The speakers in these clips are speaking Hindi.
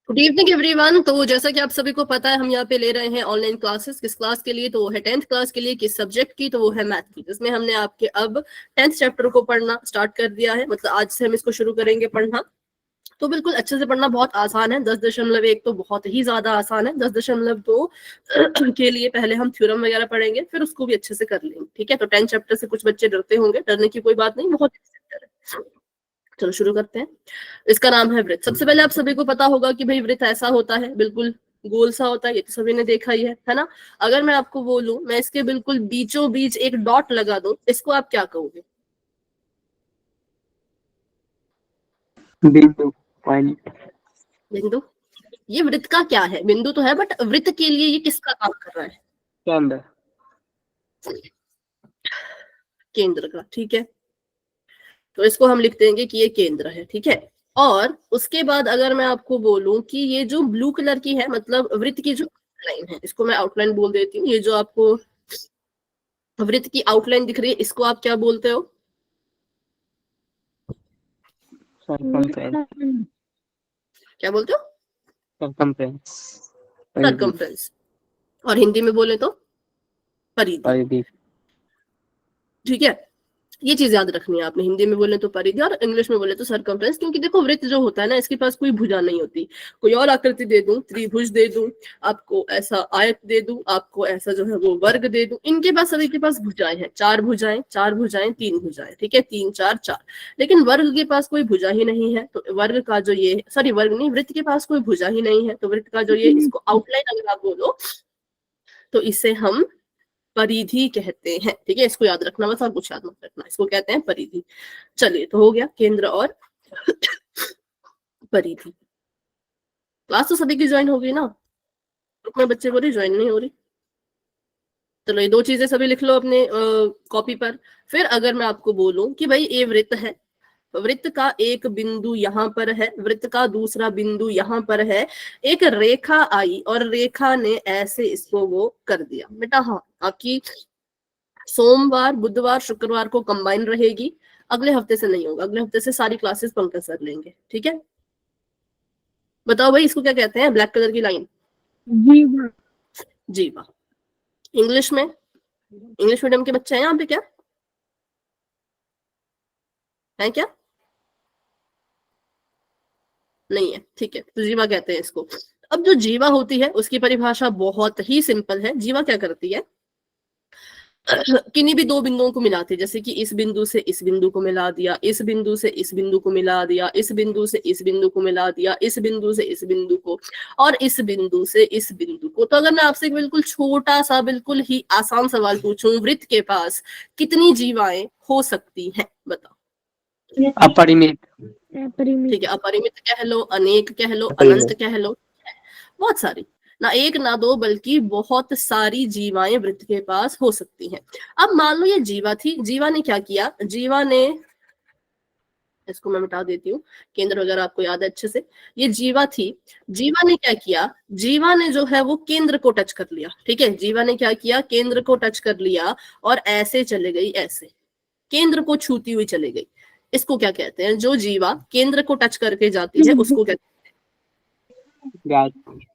Good evening everyone. तो जैसा कि आप सभी को पता है, हम यहाँ पे ले रहे हैं ऑनलाइन क्लासेस। किस क्लास के लिए? तो वो है 10th क्लास के लिए। किस सब्जेक्ट की? तो वो है मैथ की, जिसमें हमने आपके अब 10th चैप्टर को पढ़ना स्टार्ट कर दिया है। मतलब आज से हम इसको शुरू करेंगे पढ़ना। तो बिल्कुल अच्छे से पढ़ना, बहुत आसान है। 10.1 तो बहुत ही ज्यादा आसान है। 10.2 के लिए पहले हम थ्योरम वगैरह पढ़ेंगे, फिर उसको भी अच्छे से कर लेंगे। ठीक है, तो 10th चैप्टर से कुछ बच्चे डरते होंगे, डरने की कोई बात नहीं, बहुत चैप्टर है। चलो शुरू करते हैं। इसका नाम है वृत्त। सबसे पहले आप सभी को पता होगा कि भाई वृत्त ऐसा होता है, बिल्कुल गोल सा होता है। ये तो सभी ने देखा ही है ना। अगर मैं आपको बोलूं, मैं इसके बिल्कुल बीचों बीच एक डॉट लगा दूं, इसको आप क्या कहोगे? बिंदु, पॉइंट। बिंदु? ये वृत्त का क्या है? बिंदु तो है, बट वृत्त के लिए ये किसका काम कर रहा है? केंद्र। केंद्र का। ठीक है, तो इसको हम लिख देंगे कि ये केंद्र है। ठीक है, और उसके बाद अगर मैं आपको बोलूं कि ये जो ब्लू कलर की है, मतलब वृत्त की जो आउटलाइन है, इसको मैं आउटलाइन बोल देती हूँ। ये जो आपको वृत्त की आउटलाइन दिख रही है, इसको आप क्या बोलते हो? सरकमफ्रेंस। क्या बोलते हो? सरकमफ्रेंस। सरकमफ्रेंस। और हिंदी में बोले तो परिधि। परिधि। ठीक है, ये चीज याद रखनी है आपने। हिंदी में बोले तो परिधि और इंग्लिश में बोले तो सरकमफ्रेंस। क्योंकि देखो, वृत्त जो होता है ना, इसके पास कोई भुजा नहीं होती। कोई और आकृति दे दूं, त्रिभुज दे दूं आपको, ऐसा आयत दे दूं आपको, ऐसा जो है वो वर्ग दे दूं, इनके पास सभी के पास भुजाएं हैं। चार भुजाएं, चार भुजाएं, तीन भुजाएं। ठीक है, 3 4 4। लेकिन वर्ग के पास कोई भुजा ही नहीं है। तो वर्ग का जो ये, सॉरी वर्ग नहीं, वृत्त के पास कोई भुजा ही नहीं है। तो वृत्त का जो ये, इसको आउटलाइन अगर आप बोलो तो इसे हम परिधि कहते हैं। ठीक है, इसको याद रखना बस, और कुछ याद मत रखना। इसको कहते हैं परिधि। चलिए, तो हो गया केंद्र और परिधि। क्लास तो सभी की ज्वाइन हो गई ना? ग्रुप में बच्चे बोल रही ज्वाइन नहीं हो रही। चलो, ये 2 चीजें सभी लिख लो अपने कॉपी पर। फिर अगर मैं आपको बोलूं कि भाई ये वृत्त है, वृत्त का एक बिंदु यहाँ पर है, वृत्त का दूसरा बिंदु यहाँ पर है, एक रेखा आई और रेखा ने ऐसे इसको वो कर दिया। बेटा हाँ, आपकी सोमवार बुधवार शुक्रवार को कंबाइन रहेगी। अगले हफ्ते से नहीं होगा, अगले हफ्ते से सारी क्लासेस पंकज सर लेंगे। ठीक है, बताओ भाई इसको क्या कहते हैं? ब्लैक कलर की लाइन। जीवा। जीवा। इंग्लिश में, इंग्लिश मीडियम के बच्चे हैं यहाँ पे क्या? है क्या? नहीं है? ठीक है, तो जीवा कहते हैं इसको। अब जो जीवा होती है उसकी परिभाषा बहुत ही सिंपल है। जीवा क्या करती है? किन्हीं भी 2 बिंदुओं को मिलाती है। जैसे कि इस बिंदु से इस बिंदु को मिला दिया, इस बिंदु से इस बिंदु को मिला दिया, इस बिंदु से इस बिंदु को मिला दिया, इस बिंदु से इस बिंदु को, और इस बिंदु से इस बिंदु को। तो अगर मैं आपसे एक बिल्कुल छोटा सा, बिल्कुल ही आसान सवाल पूछूं, वृत्त के पास कितनी जीवाएं हो सकती हैं? बताओ। अपरिमित। ठीक है, अपरिमित कह लो, अनेक कह लो, अपरिमित। अनंत कह लो, बहुत सारी। ना एक ना दो, बल्कि बहुत सारी जीवाएं वृत्त के पास हो सकती हैं। अब मान लो ये जीवा थी, जीवा ने क्या किया? जीवा ने, इसको मैं मिटा देती हूँ, केंद्र वगैरह आपको याद है अच्छे से। ये जीवा थी, जीवा ने क्या किया? जीवा ने जो है वो केंद्र को टच कर लिया। ठीक है, जीवा ने क्या किया? केंद्र को टच कर लिया और ऐसे चले गई, ऐसे केंद्र को छूती हुई चले गई। इसको क्या कहते हैं? जो जीवा केंद्र को टच करके जाती है उसको कहते व्यास। हैं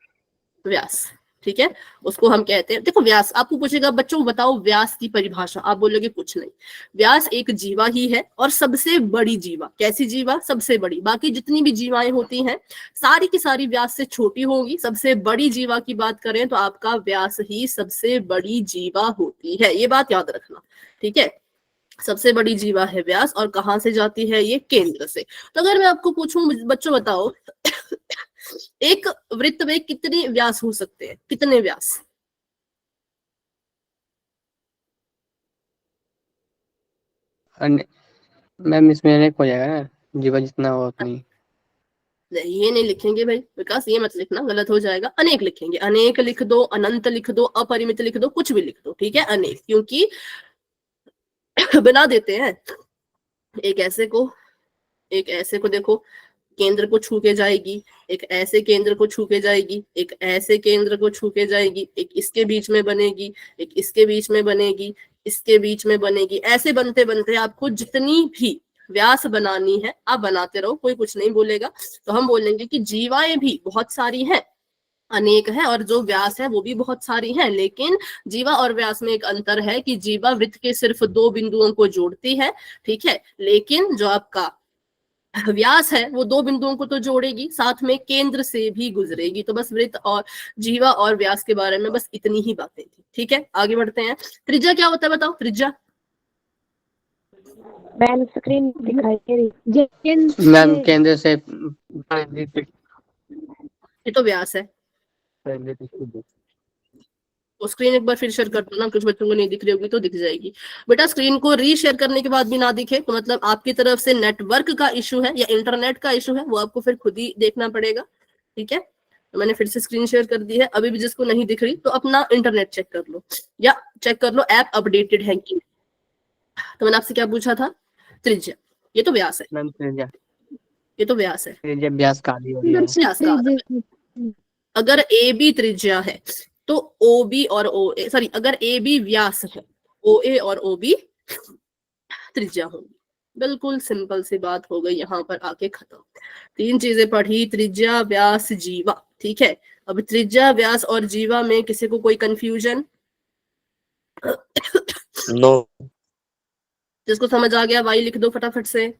व्यास। ठीक है, उसको हम कहते हैं, देखो व्यास, आपको पूछेगा बच्चों बताओ व्यास की परिभाषा, आप बोलोगे कुछ नहीं। व्यास एक जीवा ही है, और सबसे बड़ी जीवा। कैसी जीवा? सबसे बड़ी। बाकी जितनी भी जीवाएं होती हैं सारी की सारी व्यास से छोटी होंगी। सबसे बड़ी जीवा की बात करें तो आपका व्यास ही सबसे बड़ी जीवा होती है। ये बात याद रखना। ठीक है, सबसे बड़ी जीवा है व्यास, और कहाँ से जाती है? ये केंद्र से। तो अगर मैं आपको पूछूं बच्चों बताओ, एक वृत्त में कितने व्यास हो सकते हैं? कितने व्यास? मैम इसमें अनेक हो जाएगा ना, जीवा जितना हो उतनी। ये नहीं लिखेंगे भाई विकास, ये मत लिखना, गलत हो जाएगा। अनेक लिखेंगे, अनेक लिख दो, अनंत लिख दो, अपरिमित लिख दो, कुछ भी लिख दो। ठीक है, अनेक, क्योंकि बना देते हैं। एक ऐसे को, एक ऐसे को देखो, केंद्र को छू के जाएगी, एक ऐसे केंद्र को छू के जाएगी, एक ऐसे केंद्र को छू के जाएगी, एक इसके बीच में बनेगी, एक इसके बीच में बनेगी, इसके बीच में बनेगी। ऐसे बनते बनते आपको जितनी भी व्यास बनानी है, आप बनाते रहो, कोई कुछ नहीं बोलेगा। तो हम बोलेंगे कि जीवाएं भी बहुत सारी हैं, अनेक है, और जो व्यास है वो भी बहुत सारी हैं, लेकिन जीवा और व्यास में एक अंतर है कि जीवा वृत्त के सिर्फ 2 बिंदुओं को जोड़ती है, ठीक है, लेकिन जो आपका व्यास है वो 2 बिंदुओं को तो जोड़ेगी, साथ में केंद्र से भी गुजरेगी। तो बस वृत्त और जीवा और व्यास के बारे में बस इतनी ही बातें थी, ठीक है। आगे बढ़ते हैं। त्रिज्या क्या होता है बताओ, त्रिज्या। मैम स्क्रीन दिखाई दे रही मैम केंद्र से ये तो व्यास है। तो स्क्रीन एक बार फिर शेयर कर दो ना, कुछ बच्चों को नहीं दिख रही होगी तो दिख जाएगी। बेटा स्क्रीन को रीशेयर करने के बाद भी ना दिखे तो मतलब आपकी तरफ से नेटवर्क का इशू है या इंटरनेट का इशू है, वो आपको फिर खुद ही देखना पड़ेगा, ठीक है। तो मैंने फिर से स्क्रीन शेयर कर दी है। अभी भी जिसको नहीं दिख रही तो अपना इंटरनेट चेक कर लो या चेक कर लो ऐप अपडेटेड है कि। तो मैंने आपसे क्या पूछा था, त्रिज्या, ये तो व्यास है, मैम त्रिज्या, ये तो व्यास है, त्रिज्या व्यास का आधी हो रही है। व्यास का आधा है। अगर ए बी त्रिज्या है तो ओ बी और ओ ए, सॉरी, अगर ए बी व्यास है, ओ ए और ओ बी त्रिज्या होगी। बिल्कुल सिंपल सी बात हो गई, यहाँ पर आके खत्म। 3 चीजें पढ़ी, त्रिज्या, व्यास, जीवा, ठीक है। अब त्रिज्या, व्यास और जीवा में किसी को कोई कंफ्यूजन? नो। जिसको समझ आ गया वाई लिख दो फटाफट से,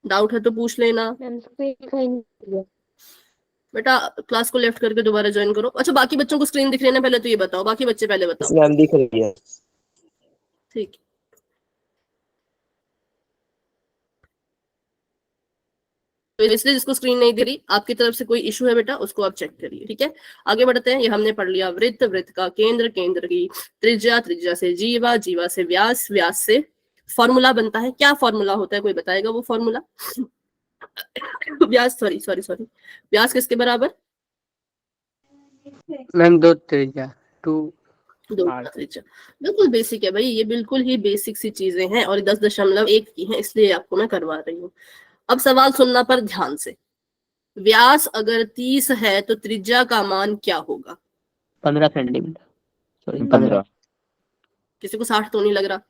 डाउट है तो पूछ लेना। मैम स्क्रीन दिखाई नहीं दे रही। बेटा क्लास को लेफ्ट करके दोबारा ज्वाइन करो। अच्छा बाकी बच्चों को स्क्रीन दिख रही है ना, पहले तो ये बताओ, बाकी बच्चे पहले बताओ। मैम दिख रही है। ठीक है, तो इसलिए जिसको स्क्रीन नहीं दे रही, आपकी तरफ से कोई इशू है बेटा, उसको आप चेक करिए, ठीक है। आगे बढ़ते हैं। ये हमने पढ़ लिया वृत्त, वृत्त का केंद्र, केंद्र की त्रिज्या, त्रिज्या से जीवा, जीवा से व्यास, व्यास से फॉर्मूला बनता है। क्या फॉर्मूला होता है, कोई बताएगा वो फॉर्मूला? व्यास, सॉरी सॉरी सॉरी, व्यास किसके बराबर? मैम 2 त्रिज्या 2 2 त्रिज्या। बिल्कुल बेसिक है भाई, ये बिल्कुल ही बेसिक सी चीजें हैं और 10.1 की है, इसलिए आपको मैं करवा रही हूँ। अब सवाल सुनना पर ध्यान से। व्यास अगर 30 है तो त्रिज्या का मान क्या होगा? 15 सेंटीमीटर, सॉरी 15। किसी को 60 तो नहीं लग रहा?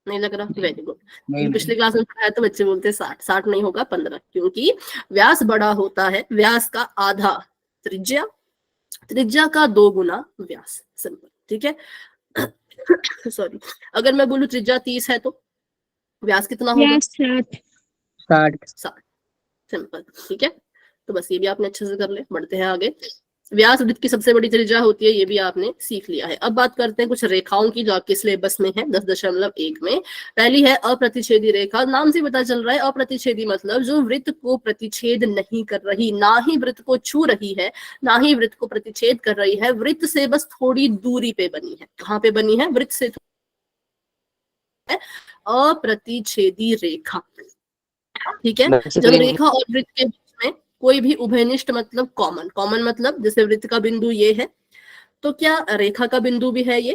नहीं लग रहा, वेरी गुड। पिछले क्लास में पढ़ाया तो बच्चे बोलते 60, 60 नहीं होगा 15, क्योंकि व्यास बड़ा होता है, व्यास का आधा त्रिज्या, त्रिज्या का 2 गुना व्यास, सिंपल, ठीक है। सॉरी, अगर मैं बोलूं त्रिज्या 30 है तो व्यास कितना होगा? 60 60, सिंपल, ठीक है। तो बस ये भी आपने अच्छे से कर ले। बढ़ते हैं आगे। व्यास वृत्त की सबसे बड़ी त्रिज्या होती है, ये भी आपने सीख लिया है। अब बात करते हैं कुछ रेखाओं की जो आपके सिलेबस में है 10.1 में। पहली है अप्रतिच्छेदी रेखा। नाम से पता चल रहा है अप्रतिच्छेदी मतलब जो वृत्त को प्रतिच्छेद नहीं कर रही, ना ही वृत्त को छू रही है, ना ही वृत्त को प्रतिच्छेद कर रही है, वृत्त से बस थोड़ी दूरी पे बनी है। कहाँ पे बनी है? वृत्त से अप्रतिच्छेदी रेखा, ठीक है। जब रेखा और वृत्त के बीच में कोई भी उभयनिष्ठ मतलब कॉमन, कॉमन मतलब जैसे वृत्त का बिंदु ये है, तो क्या रेखा का बिंदु भी है ये?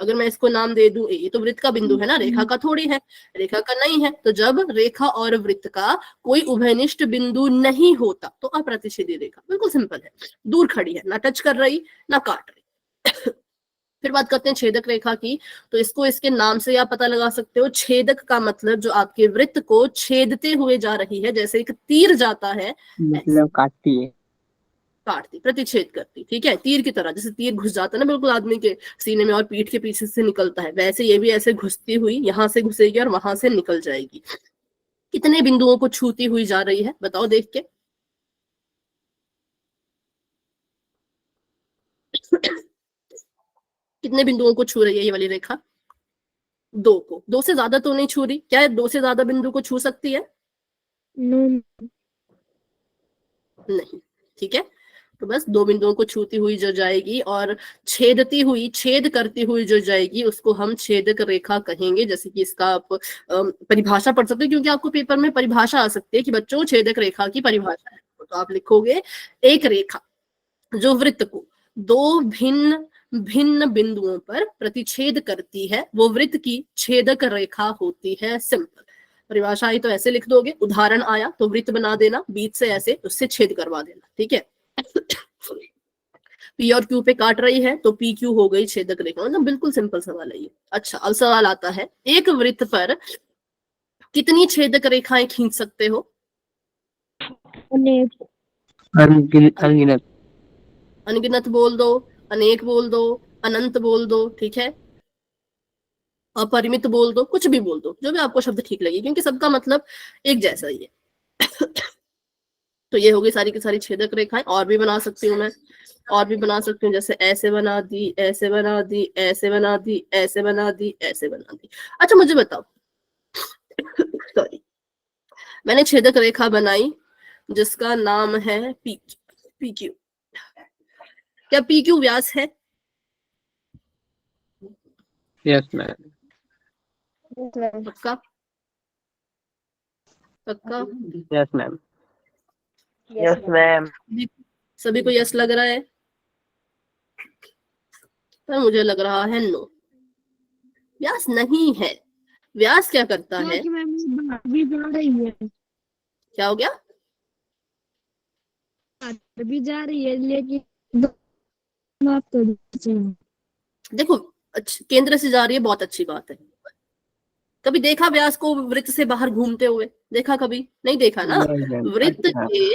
अगर मैं इसको नाम दे दूं, ये तो वृत्त का बिंदु है ना, रेखा का थोड़ी है, रेखा का नहीं है। तो जब रेखा और वृत्त का कोई उभयनिष्ठ बिंदु नहीं होता तो अप्रतिच्छेदी रेखा, बिल्कुल सिंपल है, दूर खड़ी है, ना टच कर रही ना काट रही। फिर बात करते हैं छेदक रेखा की। तो इसको इसके नाम से आप पता लगा सकते हो। छेदक का मतलब जो आपके वृत्त को छेदते हुए जा रही है, जैसे एक तीर जाता है, मतलब काटती है, काटती, प्रतिच्छेद करती, ठीक है। तीर की तरह, जैसे तीर घुस जाता है ना बिल्कुल आदमी के सीने में और पीठ के पीछे से निकलता है, वैसे ये भी ऐसे घुसती हुई यहाँ से घुसेगी और वहां से निकल जाएगी। कितने बिंदुओं को छूती हुई जा रही है बताओ देख के। कितने बिंदुओं को छू रही है ये वाली रेखा? 2 को। 2 से ज्यादा तो नहीं छू रही, क्या है 2 से ज्यादा बिंदु को छू सकती है? नहीं, ठीक है। तो बस 2 बिंदुओं को छूती हुई जो जाएगी और छेदती हुई, छेद करती हुई जो जाएगी उसको हम छेदक रेखा कहेंगे। जैसे कि इसका आप परिभाषा पढ़ सकते हो, क्योंकि आपको पेपर में परिभाषा आ सकती है कि बच्चों छेदक रेखा की परिभाषा है। तो आप लिखोगे एक रेखा जो वृत्त को 2 भिन्न भिन्न बिंदुओं पर प्रतिच्छेद करती है, वो वृत्त की छेदक रेखा होती है, सिंपल। परिभाषा आई तो ऐसे लिख दोगे, उदाहरण आया तो वृत्त बना देना, बीच से ऐसे उससे छेद करवा देना, ठीक है। पी और क्यू पे काट रही है तो पी क्यू हो गई छेदक रेखा। मतलब बिल्कुल सिंपल सवाल है ये। अच्छा, अब सवाल आता है, एक वृत्त पर कितनी छेदक रेखाएं खींच सकते हो? अनेक। अनगिनत। अनगिनत बोल दो, अनेक बोल दो, अनंत बोल दो, ठीक है, अपरिमित बोल दो, कुछ भी बोल दो, जो भी आपको शब्द ठीक लगे, क्योंकि सबका मतलब एक जैसा ही है। तो ये होगी सारी की सारी छेदक रेखाएं। और भी बना सकती हूँ मैं, और भी बना सकती हूँ, जैसे ऐसे बना दी, ऐसे बना दी, ऐसे बना दी, ऐसे बना दी, ऐसे बना दी। अच्छा मुझे बताओ, सॉरी, मैंने छेदक रेखा बनाई जिसका नाम है पी क्यू। क्या पी क्यू व्यास है? Yes ma'am. पक्का? पक्का? Yes ma'am. Yes ma'am. सभी को यस लग रहा है? पर मुझे लग रहा है नो, व्यास नहीं है। व्यास क्या करता है? भी जा रही है, क्या हो गया? भी जा रही है, लेकिन दोनों आप तो देखो, केंद्र से जा रही है, बहुत अच्छी बात है। कभी देखा व्यास को वृत्त से बाहर घूमते हुए? देखा कभी? नहीं देखा ना। नहीं मैम। वृत्त अच्छा। के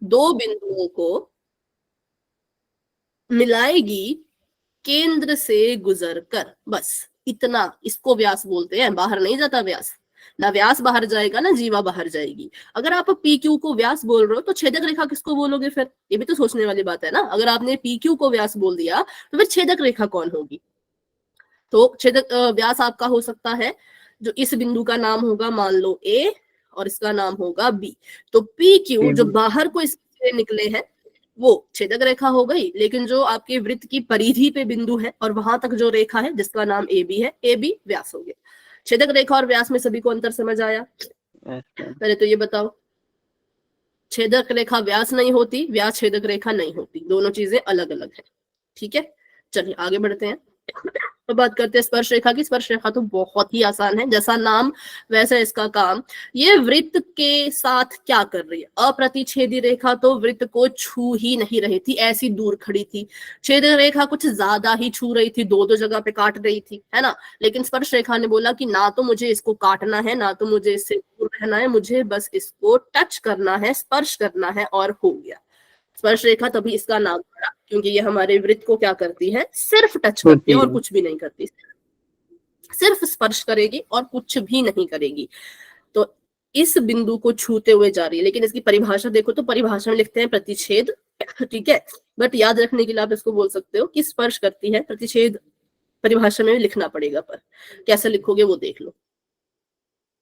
दो बिंदुओं को मिलाएगी केंद्र से गुजरकर, बस इतना, इसको व्यास बोलते हैं। बाहर नहीं जाता व्यास, ना व्यास बाहर जाएगा ना जीवा बाहर जाएगी। अगर आप पी क्यू को व्यास बोल रहे हो तो छेदक रेखा किसको बोलोगे फिर? ये भी तो सोचने वाली बात है ना। अगर आपने पी क्यू को व्यास बोल दिया तो फिर छेदक रेखा कौन होगी? तो छेदक व्यास आपका हो सकता है जो इस बिंदु का नाम होगा, मान लो ए, और इसका नाम होगा बी। तो पी क्यू जो बाहर को इससे निकले हैं वो छेदक रेखा हो गई, लेकिन जो आपके वृत्त की परिधि पे बिंदु है और वहां तक जो रेखा है जिसका नाम ए बी है, ए बी व्यास हो गया। छेदक रेखा और व्यास में सभी को अंतर समझ आया? पहले तो ये बताओ, छेदक रेखा व्यास नहीं होती, व्यास छेदक रेखा नहीं होती, दोनों चीजें अलग अलग है। ठीक है, चलिए आगे बढ़ते हैं। तो बात करते हैं स्पर्श रेखा की। स्पर्श रेखा तो बहुत ही आसान है, जैसा नाम वैसा इसका काम। ये वृत्त के साथ क्या कर रही है? अप्रतिच्छेदी रेखा तो वृत्त को छू ही नहीं रही थी, ऐसी दूर खड़ी थी। छेदक रेखा कुछ ज्यादा ही छू रही थी, दो दो जगह पे काट रही थी, है ना। लेकिन स्पर्श रेखा ने बोला कि ना तो मुझे इसको काटना है, ना तो मुझे इससे दूर रहना है, मुझे बस इसको टच करना है, स्पर्श करना है, और हो गया। स्पर्श रेखा तभी इसका नाम पड़ा क्योंकि ये हमारे वृत्त को क्या करती है? सिर्फ टच करती है और कुछ भी नहीं करती, सिर्फ स्पर्श करेगी और कुछ भी नहीं करेगी। तो इस बिंदु को छूते हुए जा रही है। लेकिन इसकी परिभाषा देखो तो परिभाषा में लिखते हैं प्रतिच्छेद, ठीक है। बट याद रखने के लिए आप इसको बोल सकते हो कि स्पर्श करती है। प्रतिच्छेद परिभाषा में लिखना पड़ेगा, पर कैसे लिखोगे वो देख लो।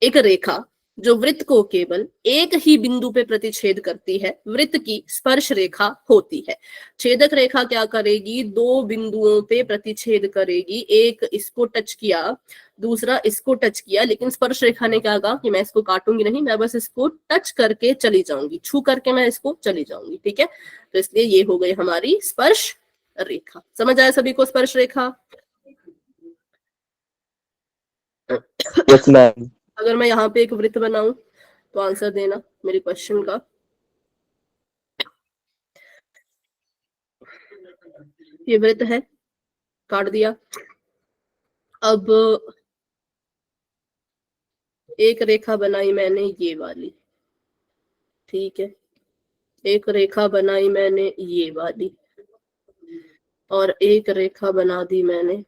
एक रेखा जो वृत्त को केवल एक ही बिंदु पे प्रतिच्छेद करती है वृत्त की स्पर्श रेखा होती है। छेदक रेखा क्या करेगी? दो बिंदुओं पे प्रतिच्छेद करेगी, एक इसको टच किया, दूसरा इसको टच किया, लेकिन स्पर्श रेखा ने क्या कहा कि मैं इसको काटूंगी नहीं, मैं बस इसको टच करके चली जाऊंगी, छू करके मैं इसको चली जाऊंगी, ठीक है। तो इसलिए ये हो गई हमारी स्पर्श रेखा। समझ आया सभी को स्पर्श रेखा? Yes ma'am. अगर मैं यहाँ पे एक वृत्त बनाऊं तो आंसर देना मेरे क्वेश्चन का। ये वृत्त है, काट दिया। अब एक रेखा बनाई मैंने ये वाली, ठीक है, एक रेखा बनाई मैंने ये वाली, और एक रेखा बना दी मैंने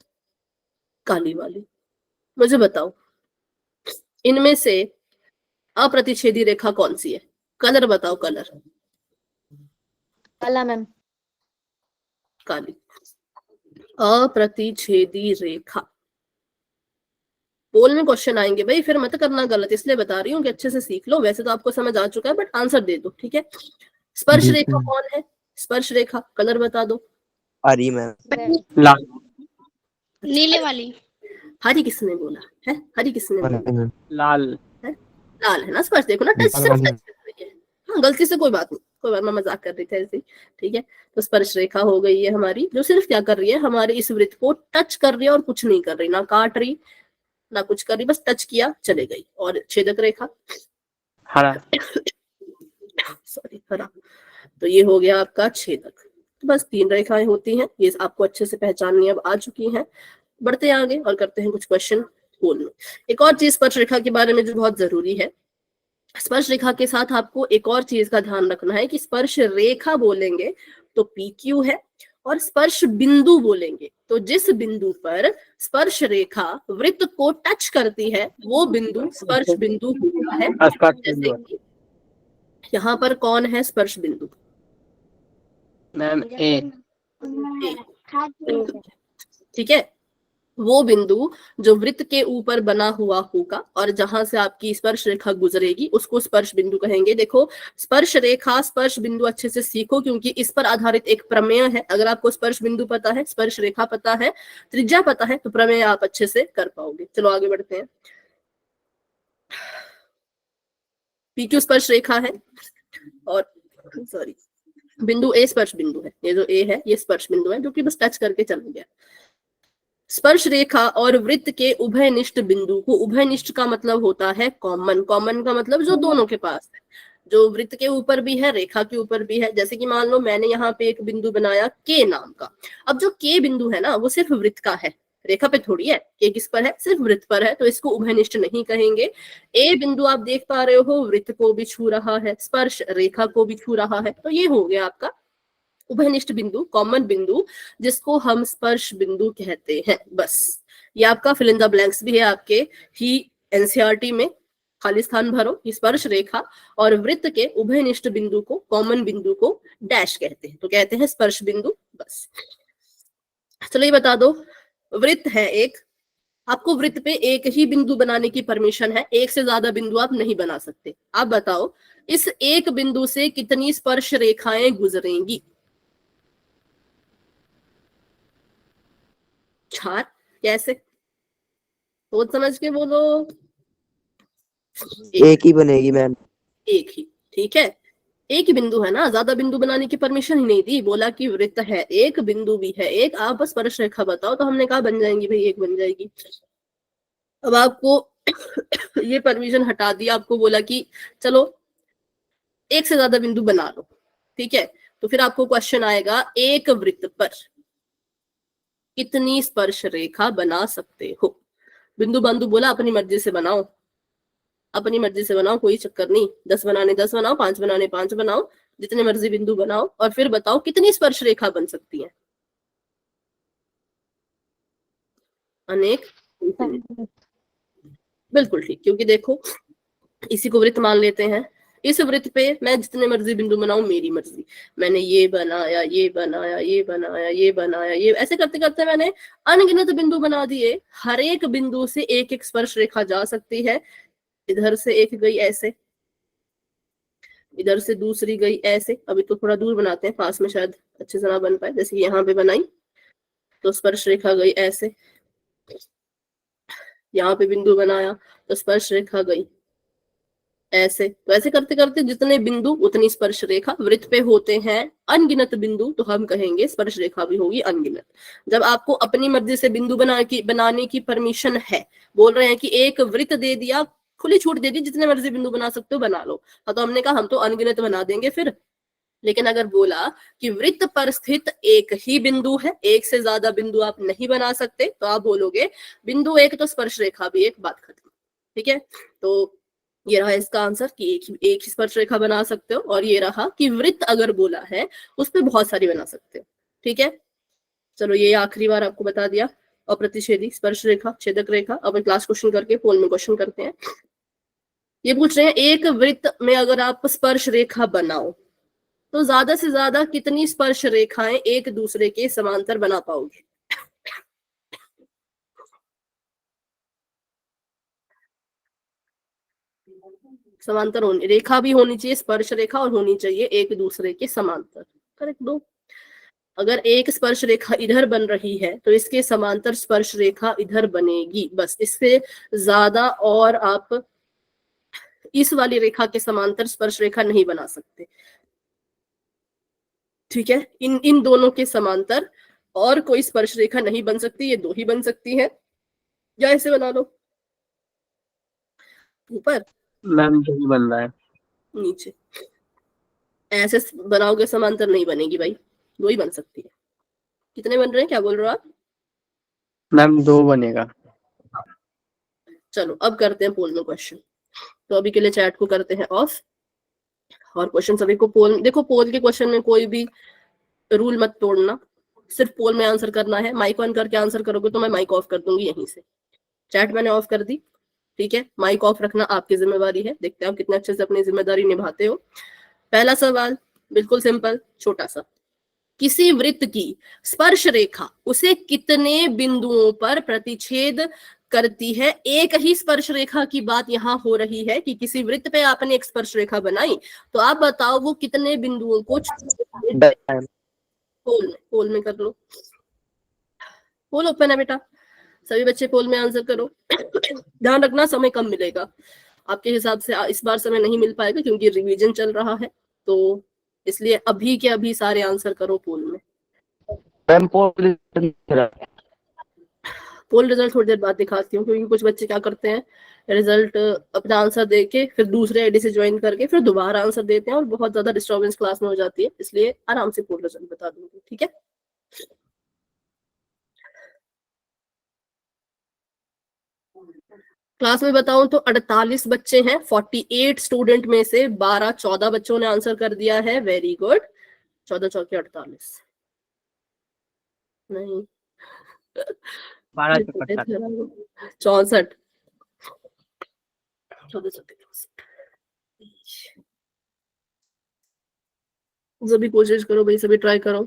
काली वाली। मुझे बताओ इनमें से अप्रतिच्छेदी रेखा कौन सी है? कलर बताओ, कलर। काला मैम। काली। अप्रतिच्छेदी रेखा। पोल में क्वेश्चन आएंगे भाई, फिर मत करना गलत, इसलिए बता रही हूँ कि अच्छे से सीख लो। वैसे तो आपको समझ आ चुका है, बट आंसर दे दो, ठीक है। स्पर्श रेखा कौन है? स्पर्श रेखा कलर बता दो। हरी मैम। लाल। नीले वाली। हरी किसने बोला है? हरी किसने बोला? लाल। है लाल है ना स्पर्श, देखो ना, टच सिर्फ टच कर रही है। हाँ, गलती से कोई बात नहीं, कोई बात, मैं मजाक कर रही थी ऐसे ही, ठीक है। तो स्पर्श रेखा हो गई है हमारी, जो सिर्फ क्या कर रही है? हमारे इस वृत्त को टच कर रही है और कुछ नहीं कर रही, ना काट रही ना कुछ कर रही, बस टच किया चले गई। और छेदक रेखा हरा। सॉरी, हरा। तो ये हो गया आपका छेदक। तो बस 3 रेखाएं होती हैं, ये आपको अच्छे से पहचाननी अब आ चुकी हैं। बढ़ते हैं आगे और करते हैं कुछ क्वेश्चन पोल में। एक और चीज स्पर्श रेखा के बारे में जो बहुत जरूरी है, स्पर्श रेखा के साथ आपको एक और चीज का ध्यान रखना है कि स्पर्श रेखा बोलेंगे तो PQ है, और स्पर्श बिंदु बोलेंगे तो जिस बिंदु पर स्पर्श रेखा वृत्त को टच करती है वो बिंदु स्पर्श बिंदु होता है। स्पर्श जैसे बिंदु। कि यहाँ पर कौन है स्पर्श बिंदु? मैम ए। ठीक है, वो बिंदु जो वृत्त के ऊपर बना हुआ होगा और जहां से आपकी स्पर्श रेखा गुजरेगी उसको स्पर्श बिंदु कहेंगे। देखो, स्पर्श रेखा स्पर्श बिंदु अच्छे से सीखो, क्योंकि इस पर आधारित एक प्रमेय है। अगर आपको स्पर्श बिंदु पता है, स्पर्श रेखा पता है, त्रिज्या पता है, तो प्रमेय आप अच्छे से कर पाओगे। चलो आगे बढ़ते हैं। PQ स्पर्श रेखा है और सॉरी बिंदु A स्पर्श बिंदु है। ये जो A है ये स्पर्श बिंदु है जो कि बस टच करके चला गया। स्पर्श रेखा और वृत्त के उभयनिष्ठ बिंदु को, उभयनिष्ठ का मतलब होता है कॉमन, कॉमन का मतलब जो दोनों के पास है, जो वृत्त के ऊपर भी है रेखा के ऊपर भी है। जैसे कि मान लो मैंने यहाँ पे एक बिंदु बनाया K नाम का। अब जो K बिंदु है ना वो सिर्फ वृत्त का है, रेखा पे थोड़ी है। K किस पर है? सिर्फ वृत्त पर है, तो इसको उभयनिष्ठ नहीं कहेंगे। A बिंदु आप देख पा रहे हो वृत्त को भी छू रहा है, स्पर्श रेखा को भी छू रहा है, तो ये हो गया आपका उभयनिष्ठ बिंदु, कॉमन बिंदु, जिसको हम स्पर्श बिंदु कहते हैं। बस ये आपका फिल इन द ब्लैंक्स भी है आपके ही NCERT में, खाली स्थान भरो। कि स्पर्श रेखा और वृत्त के उभयनिष्ठ बिंदु को, कॉमन बिंदु को डैश कहते हैं, तो कहते हैं स्पर्श बिंदु। बस चलो ये बता दो, वृत्त है एक, आपको वृत्त पे एक ही बिंदु बनाने की परमिशन है, एक से ज्यादा बिंदु आप नहीं बना सकते। आप बताओ इस एक बिंदु से कितनी स्पर्श रेखाएं गुजरेंगी? 4। कैसे? सोच समझ के बोलो। एक ही बनेगी मैम। एक ही, ठीक है, एक ही बिंदु है ना, ज्यादा बिंदु बनाने की परमिशन ही नहीं दी। बोला कि वृत्त है एक, बिंदु भी है एक, आप बस स्पर्श रेखा बताओ, तो हमने कहा बन जाएंगी भाई, एक बन जाएगी। अब आपको ये परमिशन हटा दिया, आपको बोला कि चलो एक से ज्यादा बिंदु बना लो, ठीक है। तो फिर आपको क्वेश्चन आएगा, एक वृत्त पर कितनी स्पर्श रेखा बना सकते हो? बिंदु बंधु बोला अपनी मर्जी से बनाओ, अपनी मर्जी से बनाओ, कोई चक्कर नहीं। 10 बनाने 10 बनाओ, 5 बनाने 5 बनाओ, जितने मर्जी बिंदु बनाओ, और फिर बताओ कितनी स्पर्श रेखा बन सकती है? अनेक। बिल्कुल ठीक, क्योंकि देखो इसी को वृत्त मान लेते हैं। इस वृत्त पे मैं जितने मर्जी बिंदु बनाऊं मेरी मर्जी, मैंने ये बनाया, ये बनाया, ये बनाया, ये बनाया, ये ऐसे करते करते मैंने अनगिनत बिंदु बना दिए। हर एक बिंदु से एक एक स्पर्श रेखा जा सकती है। इधर से एक गई ऐसे, इधर से दूसरी गई ऐसे। अभी तो थोड़ा दूर बनाते हैं, पास में शायद अच्छे से ना बन पाए। जैसे यहाँ पे बनाई तो स्पर्श रेखा गई ऐसे, यहाँ पे बिंदु बनाया तो स्पर्श रेखा गई ऐसे। तो ऐसे करते करते जितने बिंदु उतनी स्पर्श रेखा। वृत्त पे होते हैं अनगिनत बिंदु, तो हम कहेंगे स्पर्श रेखा भी होगी अनगिनत। जब आपको अपनी मर्जी से बिंदु बनाने की परमिशन है, बोल रहे हैं कि एक वृत्त दे दिया, खुली छूट दे दी, जितने मर्जी बिंदु बना सकते हो बना लो, तो हमने कहा हम तो अनगिनत बना देंगे फिर। लेकिन अगर बोला कि वृत्त पर स्थित एक ही बिंदु है, एक से ज्यादा बिंदु आप नहीं बना सकते, तो आप बोलोगे बिंदु एक तो स्पर्श रेखा भी एक, बात खत्म। ठीक है, तो ये रहा इसका आंसर कि एक ही स्पर्श रेखा बना सकते हो। और ये रहा कि वृत्त अगर बोला है उस पर बहुत सारी बना सकते हो। ठीक है, चलो ये आखिरी बार आपको बता दिया। अप्रतिच्छेदी, स्पर्श रेखा, छेदक रेखा। अब क्लास क्वेश्चन करके पोल में क्वेश्चन करते हैं। ये पूछ रहे हैं एक वृत्त में अगर आप स्पर्श रेखा बनाओ तो ज्यादा से ज्यादा कितनी स्पर्श रेखाएं एक दूसरे के समांतर बना पाओगे? समांतर होनी, रेखा भी होनी चाहिए स्पर्श रेखा, और होनी चाहिए एक दूसरे के समांतर। करेक्ट दो। अगर एक स्पर्श रेखा इधर बन रही है तो इसके समांतर स्पर्श रेखा इधर बनेगी, बस। इससे ज्यादा और आप इस वाली रेखा के समांतर स्पर्श रेखा नहीं बना सकते। ठीक है, इन दोनों के समांतर और कोई स्पर्श रेखा नहीं बन सकती, ये दो ही बन सकती है। या ऐसे बना लो, ऊपर मैम जो भी बन रहा है। नीचे, ऐसे बनाओगे समांतर नहीं बनेगी भाई, दो ही बन सकती है। कितने बन रहे हैं, क्या बोल रहे हो आप? मैम 2 बनेगा। चलो अब करते हैं पोल में क्वेश्चन। तो अभी के लिए चैट को करते हैं ऑफ और क्वेश्चन सभी को पोल, देखो पोल के क्वेश्चन में कोई भी रूल मत तोड़ना, सिर्फ पोल में आंसर करना है। माइक ऑन करके आंसर करोगे तो मैं माइक ऑफ कर दूंगी यहीं से। चैट मैंने ऑफ कर दी, ठीक है। माइक ऑफ रखना आपकी जिम्मेवारी है। देखते हैं आप कितने अच्छे से अपनी जिम्मेदारी निभाते हो। पहला सवाल बिल्कुल सिंपल, छोटा सा। किसी वृत्त की स्पर्श रेखा उसे कितने बिंदुओं पर प्रतिच्छेद करती है? एक ही स्पर्श रेखा की बात यहाँ हो रही है कि किसी वृत्त पे आपने एक स्पर्श रेखा बनाई, तो आप बताओ वो कितने बिंदुओं को पोल में कर लो। पोल ओपन है बेटा, सभी बच्चे पोल में आंसर करो। ध्यान रखना समय कम मिलेगा आपके हिसाब से, इस बार समय नहीं मिल पाएगा क्योंकि रिवीजन चल रहा है, तो इसलिए अभी के अभी सारे आंसर करो पोल में। मैम पोल रिजल्ट थोड़ी देर बाद दिखाती हूँ, क्योंकि कुछ बच्चे क्या करते हैं, रिजल्ट अपना आंसर देके फिर दूसरे आईडी से ज्वाइन करके फिर दोबारा आंसर देते हैं और बहुत ज्यादा डिस्टर्बेंस क्लास में हो जाती है, इसलिए आराम से पोल रिजल्ट बता दूंगी, ठीक है। क्लास में बताऊं तो 48 बच्चे हैं, 48 स्टूडेंट में से 14 बच्चों ने आंसर कर दिया है। Very good. 14 चौके 48 नहीं 64 सभी कोशिश करो भाई, सभी ट्राई करो।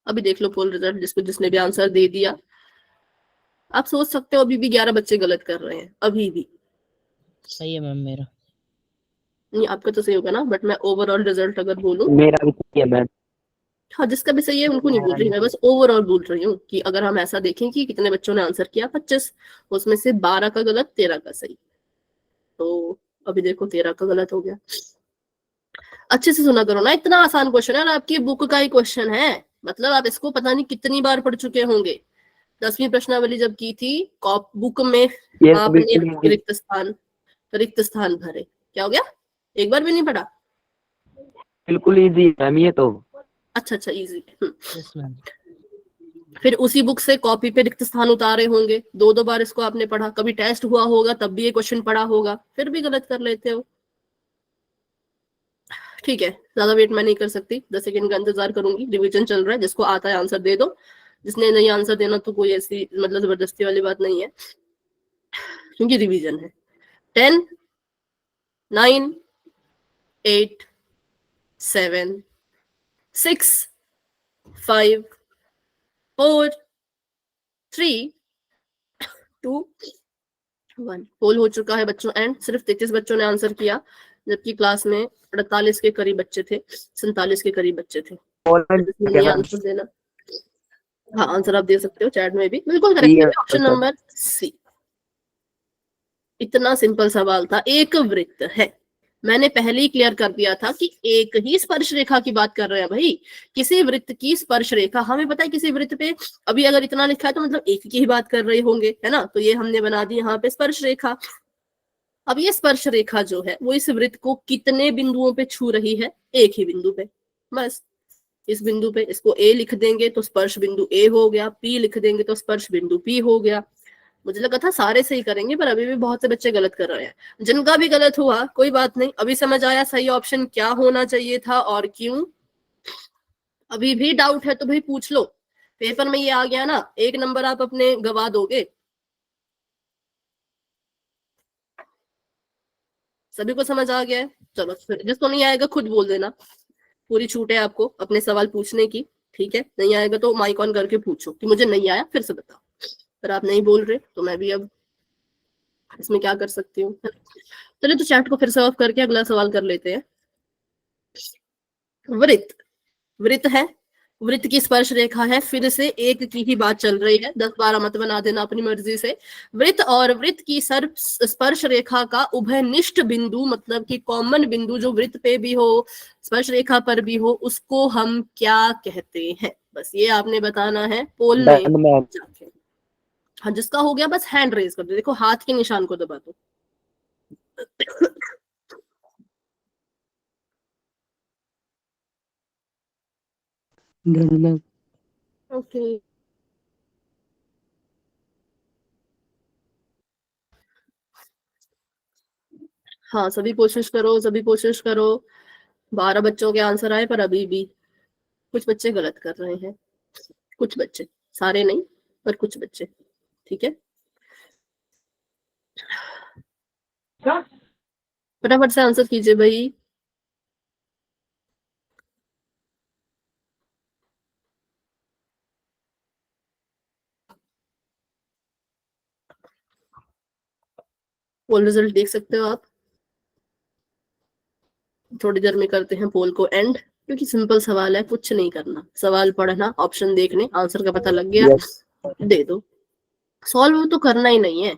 अभी देख लो पोल रिजल्ट, जिसने भी आंसर दे दिया। आप सोच सकते हो अभी भी 11 बच्चे गलत कर रहे हैं, अभी भी। सही है मैम मेरा। नहीं आपका तो सही होगा ना, बट मैं ओवरऑल रिजल्ट अगर बोलूं, मेरा भी सही है मैम। हाँ जिसका भी सही है उनको नहीं बोल रही मैं, बस ओवरऑल बोल रही हूँ कि अगर हम ऐसा देखें कि कितने बच्चों ने आंसर किया, 25, उसमें से 12 का गलत, 13 का सही। तो अभी देखो 13 का गलत हो गया। अच्छे से सुना करो ना, इतना आसान क्वेश्चन है और आपकी बुक का ही क्वेश्चन है, मतलब आप इसको पता नहीं कितनी बार पढ़ चुके होंगे। 10वीं प्रश्नावली जब की थी बुक में, ये आपने रिक्त स्थान भरे। क्या हो गया, एक बार भी नहीं पढ़ा? बिल्कुल इजी मैम ये तो। अच्छा इजी। Yes ma'am. फिर उसी बुक से कॉपी पे रिक्त स्थान उतारे होंगे, 2 बार इसको आपने पढ़ा, कभी टेस्ट हुआ होगा तब भी ये क्वेश्चन पढ़ा होगा, फिर भी गलत कर लेते हो। ठीक है, ज्यादा वेट मैं नहीं कर सकती, 10 सेकंड का इंतजार करूंगी। रिवीजन चल रहा है, जिसको आता है आंसर दे दो, जिसने नहीं आंसर देना तो कोई ऐसी मतलब जबरदस्ती वाली बात नहीं है, क्योंकि रिवीजन है। 10 9 8 7 6 5 4 3 2 1। पोल हो चुका है बच्चों एंड सिर्फ 33 बच्चों ने आंसर किया, जबकि क्लास में 48 के करीब बच्चे थे, 47 के करीब बच्चे थे। नहीं आंसर देना, हाँ आंसर आप दे सकते हो चैट में भी, बिल्कुल करेक्ट है ऑप्शन नंबर सी। इतना सिंपल सवाल था। एक वृत्त है, मैंने पहले ही क्लियर कर दिया था कि एक ही स्पर्श रेखा की बात कर रहे हैं भाई। किसी वृत्त की स्पर्श रेखा, हमें पता है किसी वृत्त पे अभी अगर इतना लिखा है तो मतलब एक की ही बात कर रहे होंगे, है ना। तो ये हमने बना दी यहाँ पे स्पर्श रेखा। अब ये स्पर्श रेखा जो है वो इस वृत्त को कितने बिंदुओं पे छू रही है? एक ही बिंदु पे, बस इस बिंदु पे। इसको ए लिख देंगे तो स्पर्श बिंदु ए हो गया, पी लिख देंगे तो स्पर्श बिंदु पी हो गया। मुझे लगा था सारे सही करेंगे, पर अभी भी बहुत से बच्चे गलत कर रहे हैं। जिनका भी गलत हुआ कोई बात नहीं, अभी समझ आया सही ऑप्शन क्या होना चाहिए था और क्यों। अभी भी डाउट है तो भाई पूछ लो, पेपर में ये आ गया ना, 1 नंबर आप अपने गवा दोगे। सभी को समझ आ गया है? चलो फिर जिसको नहीं आएगा खुद बोल देना, पूरी छूट है आपको अपने सवाल पूछने की, ठीक है। नहीं आएगा तो माइक ऑन करके पूछो कि मुझे नहीं आया, फिर से बताओ। पर आप नहीं बोल रहे तो मैं भी अब इसमें क्या कर सकती हूँ। चलिए तो चैट को फिर से ऑफ करके अगला सवाल कर लेते हैं। वृत्त है, वृत्त की स्पर्श रेखा है, फिर से एक की ही बात चल रही है, 10-12 मत बना देना अपनी मर्जी से। वृत्त और वृत्त की स्पर्श रेखा का उभयनिष्ठ बिंदु, मतलब कि कॉमन बिंदु जो वृत्त पे भी हो स्पर्श रेखा पर भी हो, उसको हम क्या कहते हैं? बस ये आपने बताना है पोल में डन मैम। जाके। हाँ, जिसका हो गया बस हैंड रेज कर दो, देखो हाथ के निशान को दबा दो। Done ma'am. ओके, हाँ सभी कोशिश करो, सभी कोशिश करो। 12 बच्चों के आंसर आए, पर अभी भी कुछ बच्चे गलत कर रहे हैं, कुछ बच्चे, सारे नहीं पर कुछ बच्चे। ठीक है, फटाफट से आंसर कीजिए भाई। पोल रिजल्ट देख सकते हो आप। थोड़ी देर में करते हैं पोल को एंड, क्योंकि सिंपल सवाल है, कुछ नहीं करना, सवाल पढ़ना, ऑप्शन देखने, आंसर का पता लग गया, यस दे दो। सॉल्व तो करना ही नहीं है,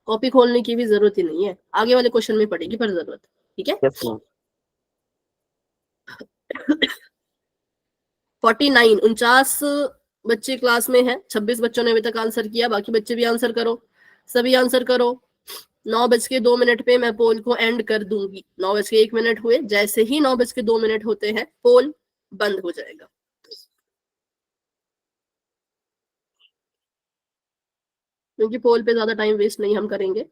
कॉपी खोलने की भी जरूरत ही नहीं है, आगे वाले क्वेश्चन में पड़ेगी पर जरूरत। ठीक है, यस मैम। 49 बच्चे क्लास में हैं, 26 बच्चों ने अभी तक आंसर किया, बाकी बच्चे भी आंसर करो, सभी आंसर करो। 9:02 पे मैं पोल को एंड कर दूंगी। 9:01 हुए, जैसे ही 9:02 होते हैं पोल बंद हो जाएगा। क्योंकि पोल पे ज्यादा टाइम वेस्ट नहीं हम करेंगे,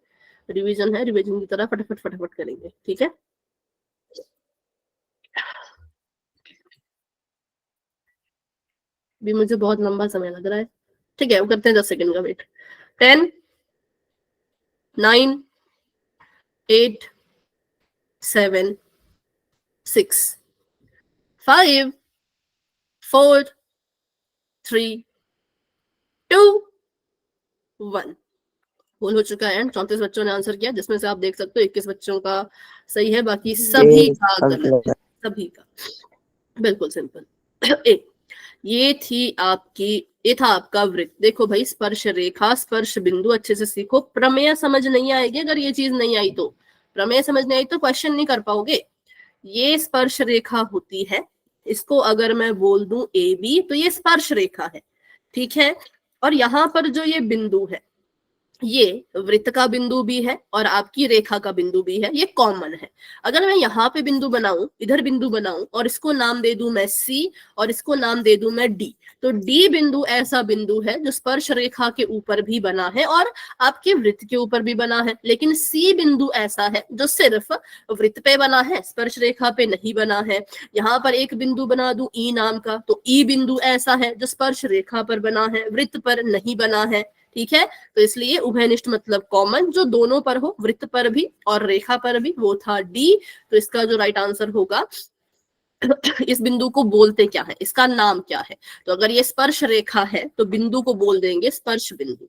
रिवीजन है, रिवीजन की तरह फटाफट फटाफट करेंगे। ठीक है, भी मुझे बहुत लंबा समय लग रहा है। ठीक है, वो करते हैं 10 सेकंड का वेट। 10, 9, 8, 7, 6, 5, 4, 3, 2, 1। पोल हो चुका है एंड 34 बच्चों ने आंसर किया, जिसमें से आप देख सकते हो 21 बच्चों का सही है, बाकी सभी का गलत है, सभी का। बिल्कुल सिंपल। ए, ये था आपका वृत्त। देखो भाई, स्पर्श रेखा, स्पर्श बिंदु अच्छे से सीखो। प्रमेय समझ नहीं आएगी अगर ये चीज नहीं आई तो, प्रमेय समझ नहीं आई तो क्वेश्चन नहीं कर पाओगे। ये स्पर्श रेखा होती है, इसको अगर मैं बोल दूं ए बी तो ये स्पर्श रेखा है। ठीक है, और यहाँ पर जो ये बिंदु है, ये वृत्त का बिंदु भी है और आपकी रेखा का बिंदु भी है, ये कॉमन है। अगर मैं यहाँ पे बिंदु बनाऊं, इधर बिंदु बनाऊं और इसको नाम दे दूं मैं सी और इसको नाम दे दूं मैं डी, तो डी बिंदु ऐसा बिंदु है जो स्पर्श रेखा के ऊपर भी बना है और आपके वृत्त के ऊपर भी बना है। लेकिन सी बिंदु ऐसा है जो सिर्फ वृत्त पे बना है, स्पर्श रेखा पे नहीं बना है। यहाँ पर एक बिंदु बना दूं ई नाम का, तो ई बिंदु ऐसा है जो स्पर्श रेखा पर बना है, वृत्त पर नहीं बना है। ठीक है, तो इसलिए उभयनिष्ठ मतलब कॉमन, जो दोनों पर हो, वृत्त पर भी और रेखा पर भी, वो था डी। तो इसका जो राइट आंसर होगा, इस बिंदु को बोलते क्या है, इसका नाम क्या है? तो अगर ये स्पर्श रेखा है तो बिंदु को बोल देंगे स्पर्श बिंदु,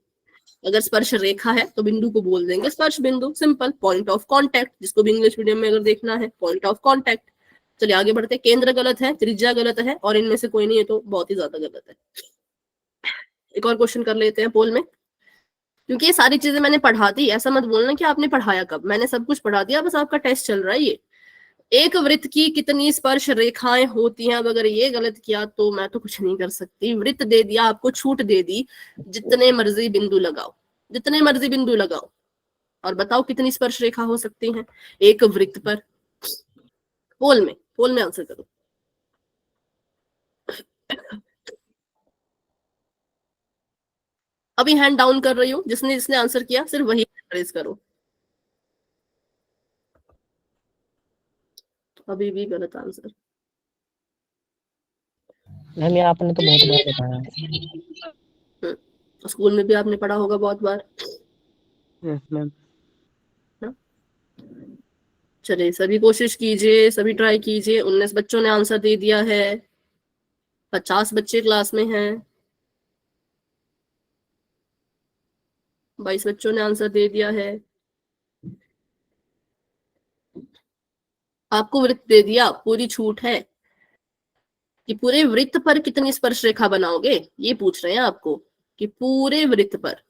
अगर स्पर्श रेखा है तो बिंदु को बोल देंगे स्पर्श बिंदु। सिंपल, पॉइंट ऑफ कांटेक्ट, जिसको भी इंग्लिश मीडियम में अगर देखना है, पॉइंट ऑफ कांटेक्ट। चलिए आगे बढ़ते, केंद्र गलत है, त्रिज्या गलत है, और इनमें से कोई नहीं है तो बहुत ही ज्यादा गलत है। एक और क्वेश्चन कर लेते हैं पोल में, क्योंकि ये सारी चीजें मैंने पढ़ा दी, ऐसा मत बोलना कि आपने पढ़ाया कब, मैंने सब कुछ पढ़ा दिया, बस आपका टेस्ट चल रहा है ये। एक वृत्त की कितनी स्पर्श रेखाएं होती हैं? अब अगर ये गलत किया तो मैं तो कुछ नहीं कर सकती। वृत्त दे दिया आपको, छूट दे दी, जितने मर्जी बिंदु लगाओ, जितने मर्जी बिंदु लगाओ, और बताओ कितनी स्पर्श रेखा हो सकती हैं एक वृत्त पर? पोल में आंसर करो। अभी हैंड डाउन कर रही हूँ, जिसने जिसने आंसर किया सिर्फ वही रेज करो। अभी भी गलत आंसर। मैम ये आपने तो बहुत बार बताया। स्कूल में भी आपने पढ़ा होगा बहुत बार। Yes ma'am. चलिए सभी कोशिश कीजिए, सभी ट्राई कीजिए। 19 बच्चों ने आंसर दे दिया है, 50 बच्चे क्लास में हैं, 22 बच्चों ने आंसर दे दिया है। आपको वृत्त दे दिया, पूरी छूट है कि पूरे वृत्त पर कितनी स्पर्श रेखा बनाओगे, ये पूछ रहे हैं आपको कि पूरे वृत्त पर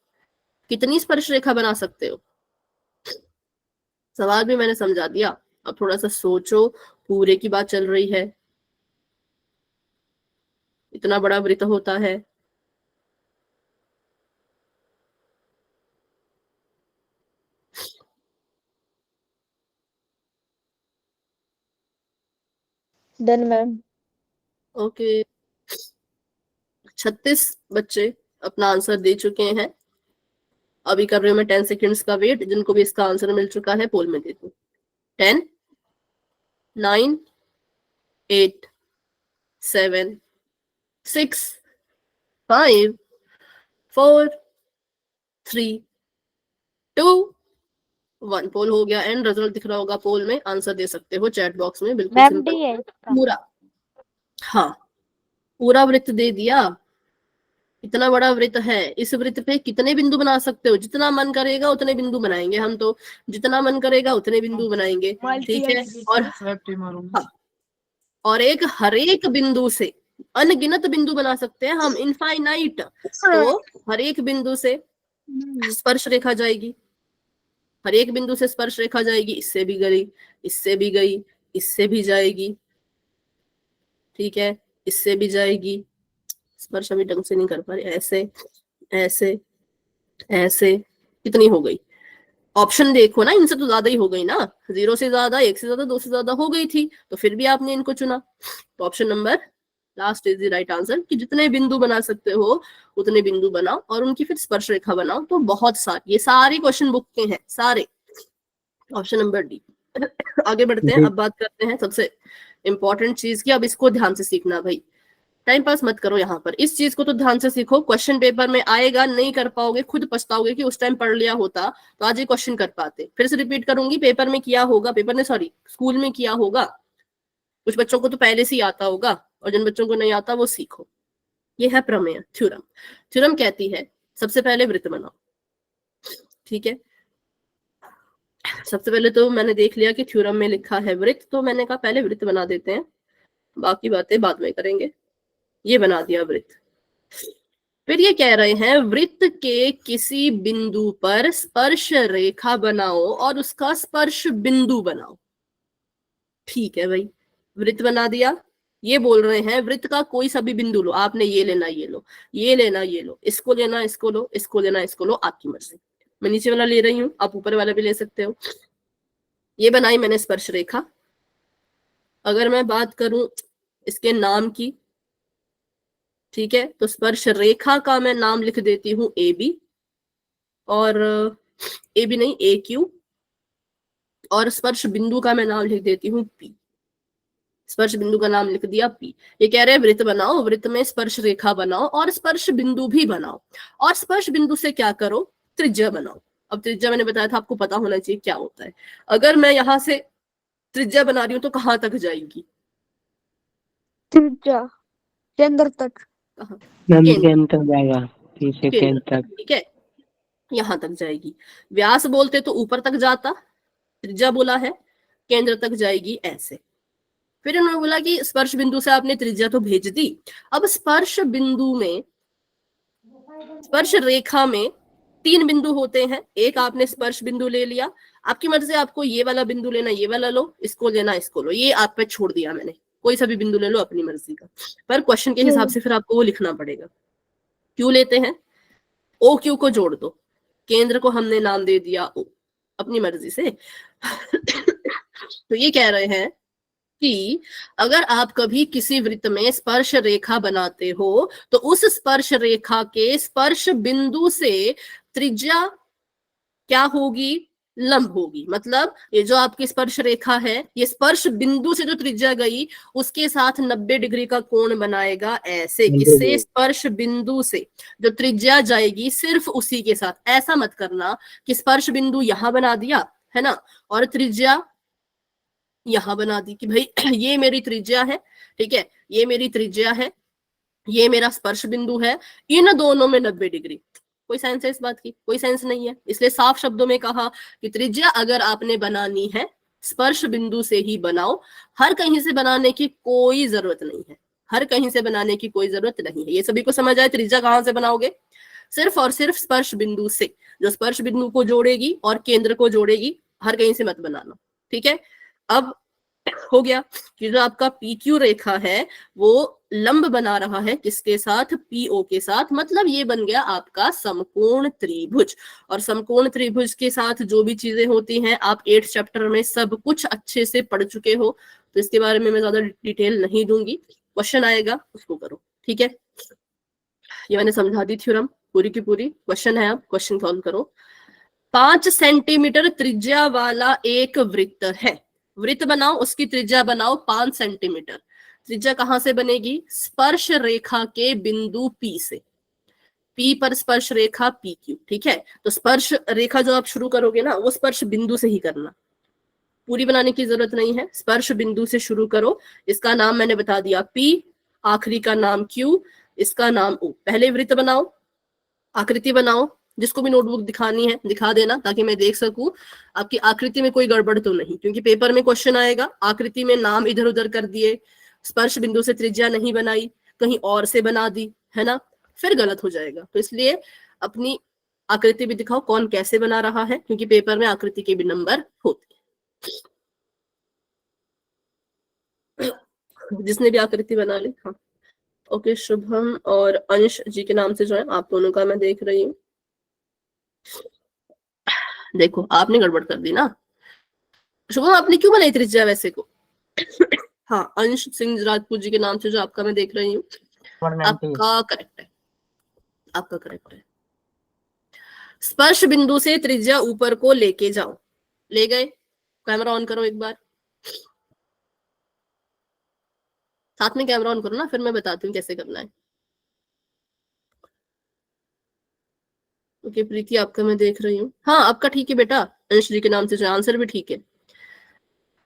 कितनी स्पर्श रेखा बना सकते हो। सवाल भी मैंने समझा दिया, अब थोड़ा सा सोचो, पूरे की बात चल रही है। इतना बड़ा वृत्त होता है। Done ma'am. ओके, 36 बच्चे अपना आंसर दे चुके हैं। अभी कर रही हूँ मैं 10 सेकेंड्स का वेट, जिनको भी इसका आंसर मिल चुका है पोल में दे दूँ। 10, 9, 8, 7, 6, 5, 4, 3, 2, 1। पोल हो गया एंड रिजल्ट दिख रहा होगा पोल में। आंसर दे सकते हो चैट बॉक्स में, बिल्कुल मैम सिंपल। डी है इसका। पूरा, हाँ, पूरा वृत्त दे दिया। इतना बड़ा वृत्त है, इस वृत्त पे कितने बिंदु बना सकते हो? जितना मन करेगा उतने बिंदु बनाएंगे हम तो, जितना मन करेगा उतने बिंदु बनाएंगे, ठीक है। और हाँ, और एक हर एक बिंदु से अनगिनत बिंदु बना सकते हैं हम, इनफाइनाइट। तो हर एक बिंदु से स्पर्श रेखा जाएगी, हर एक बिंदु से स्पर्श रेखा जाएगी। इससे भी गई, इससे भी गई, इससे भी जाएगी, ठीक है, इससे भी जाएगी। स्पर्श अभी ढंग से नहीं कर पा रहे, ऐसे ऐसे ऐसे, कितनी हो गई? ऑप्शन देखो ना, इनसे तो ज्यादा ही हो गई ना, 0 से ज्यादा, 1 से ज्यादा, 2 से ज्यादा हो गई थी, तो फिर भी आपने इनको चुना। तो option number last is the right answer, कि जितने बिंदु बना सकते हो उतने बिंदु बनाओ और उनकी फिर स्पर्श रेखा बनाओ। तो बहुत सारे, ये सारे क्वेश्चन बुक के हैं सारे। Option number D. आगे बढ़ते हैं, अब बात करते हैं सबसे इंपॉर्टेंट चीज की। अब इसको ध्यान से सीखना भाई, टाइम पास मत करो यहाँ पर, इस चीज को तो ध्यान से सीखो। क्वेश्चन पेपर में आएगा, नहीं कर पाओगे, खुद पछताओगे कि उस टाइम पढ़ लिया होता तो आज ये क्वेश्चन कर पाते। फिर से रिपीट करूंगी, पेपर में किया होगा, पेपर ने सॉरी स्कूल में किया होगा, कुछ बच्चों को तो पहले से ही आता होगा, और जिन बच्चों को नहीं आता वो सीखो। ये है प्रमेय, थ्योरम। थ्योरम कहती है सबसे पहले वृत्त बनाओ, ठीक है। सबसे पहले तो मैंने देख लिया कि थ्योरम में लिखा है वृत्त, तो मैंने कहा पहले वृत्त बना देते हैं, बाकी बातें बाद में करेंगे। ये बना दिया वृत्त। फिर ये कह रहे हैं वृत्त के किसी बिंदु पर स्पर्श रेखा बनाओ और उसका स्पर्श बिंदु बनाओ। ठीक है भाई, वृत्त बना दिया। ये बोल रहे हैं वृत्त का कोई सा भी बिंदु लो, आपने ये लेना ये लो, ये लेना ये लो, इसको लेना इसको लो, इसको लेना इसको लो, आपकी मर्जी। मैं नीचे वाला ले रही हूँ, आप ऊपर वाला भी ले सकते हो। ये बनाई मैंने स्पर्श रेखा। अगर मैं बात करूं इसके नाम की, ठीक है, तो स्पर्श रेखा का मैं नाम लिख देती हूँ ए बी, और ए बी नहीं ए क्यू, और स्पर्श बिंदु का मैं नाम लिख देती हूँ पी। स्पर्श बिंदु का नाम लिख दिया पी। ये कह रहे हैं वृत्त बनाओ, वृत्त में स्पर्श रेखा बनाओ और स्पर्श बिंदु भी बनाओ, और स्पर्श बिंदु से क्या करो, त्रिज्या बनाओ। अब त्रिज्या मैंने बताया था आपको पता होना चाहिए क्या होता है। अगर मैं यहां से त्रिज्या बना रही हूँ तो कहाँ तक जाएगी? त्रिज्या केंद्र तक। कहाँ? मैम केंद्र। केंद्र तक जाएगा, 30 केंद्र सेकेंड तक, तक। ठीक है, यहां तक जाएगी। व्यास बोलते तो ऊपर तक जाता, त्रिज्या बोला है केंद्र तक जाएगी, ऐसे। फिर उन्होंने बोला कि स्पर्श बिंदु से आपने त्रिज्या तो भेज दी, अब स्पर्श बिंदु में, स्पर्श रेखा में 3 बिंदु होते हैं। एक आपने स्पर्श बिंदु ले लिया, आपकी मर्जी, आपको ये वाला बिंदु लेना ये वाला लो, इसको लेना इसको लो, ये आप पे छोड़ दिया मैंने, कोई सा भी बिंदु ले लो अपनी मर्जी का। पर क्वेश्चन के हिसाब से फिर आपको वो लिखना पड़ेगा। क्यों लेते हैं? ओ क्यू को जोड़ दो, केंद्र को हमने नाम दे दिया ओ, अपनी मर्जी से। तो ये कह रहे हैं कि अगर आप कभी किसी वृत्त में स्पर्श रेखा बनाते हो तो उस स्पर्श रेखा के स्पर्श बिंदु से त्रिज्या क्या होगी, लंब होगी। मतलब ये जो आपकी स्पर्श रेखा है, ये स्पर्श बिंदु से जो त्रिज्या गई उसके साथ 90 डिग्री का कोण बनाएगा, ऐसे। किससे? स्पर्श बिंदु से जो त्रिज्या जाएगी सिर्फ उसी के साथ। ऐसा मत करना कि स्पर्श बिंदु यहां बना दिया है ना, और त्रिज्या यहां बना दी कि भाई ये मेरी त्रिज्या है, ठीक है, ये मेरी त्रिज्या है, ये मेरा स्पर्श बिंदु है, इन दोनों में 90 डिग्री। कोई सेंस है इस बात की? कोई सेंस नहीं है। इसलिए साफ शब्दों में कहा कि त्रिज्या अगर आपने बनानी है स्पर्श बिंदु से ही बनाओ, हर कहीं से बनाने की कोई जरूरत नहीं है, हर कहीं से बनाने की कोई जरूरत नहीं है। ये सभी को समझ आए? त्रिज्या कहां से बनाओगे? सिर्फ और सिर्फ स्पर्श बिंदु से, जो स्पर्श बिंदु को जोड़ेगी और केंद्र को जोड़ेगी, हर कहीं से मत बनाना, ठीक है। अब हो गया कि जो आपका PQ रेखा है वो लंब बना रहा है किसके साथ, PO के साथ, मतलब ये बन गया आपका समकोण त्रिभुज। और समकोण त्रिभुज के साथ जो भी चीजें होती हैं आप 8th चैप्टर में सब कुछ अच्छे से पढ़ चुके हो, तो इसके बारे में मैं ज्यादा डिटेल नहीं दूंगी। क्वेश्चन आएगा उसको करो, ठीक है। ये मैंने समझा दी थ्योरम पूरी की पूरी। क्वेश्चन है, अब क्वेश्चन सॉल्व करो। 5 सेंटीमीटर त्रिज्या वाला एक वृत्त है, वृत्त बनाओ, उसकी त्रिज्या बनाओ 5 सेंटीमीटर। त्रिज्या कहां से बनेगी, स्पर्श रेखा के बिंदु P से, P पर स्पर्श रेखा PQ, ठीक है। तो स्पर्श रेखा जो आप शुरू करोगे ना वो स्पर्श बिंदु से ही करना, पूरी बनाने की जरूरत नहीं है, स्पर्श बिंदु से शुरू करो। इसका नाम मैंने बता दिया P, आखिरी का नाम Q, इसका नाम O। पहले वृत्त बनाओ, आकृति बनाओ, जिसको भी नोटबुक दिखानी है दिखा देना ताकि मैं देख सकूं आपकी आकृति में कोई गड़बड़ तो नहीं, क्योंकि पेपर में क्वेश्चन आएगा आकृति में नाम इधर उधर कर दिए, स्पर्श बिंदु से त्रिज्या नहीं बनाई, कहीं और से बना दी, है ना, फिर गलत हो जाएगा। तो इसलिए अपनी आकृति भी दिखाओ कौन कैसे बना रहा है, क्योंकि पेपर में आकृति के भी नंबर होते हैं। जिसने भी आकृति बना ली, हाँ ओके। शुभम और अंश जी के नाम से जो है आप दोनों का मैं देख रही हूँ। देखो आपने गड़बड़ कर दी ना। शुभम आपने क्यों बनाई त्रिज्या वैसे को? हाँ, अंश सिंह राजपूत जी के नाम से जो आपका मैं देख रही हूँ, 190 आपका करेक्ट है, आपका करेक्ट है। स्पर्श बिंदु से त्रिज्या ऊपर को लेके जाओ, ले गए। कैमरा ऑन करो एक बार, साथ में कैमरा ऑन करो ना, फिर मैं बताती हूँ कैसे करना है। ओके प्रीति आपका मैं देख रही हूँ, हाँ आपका ठीक है बेटा, अंश जी के नाम से जो आंसर भी ठीक है।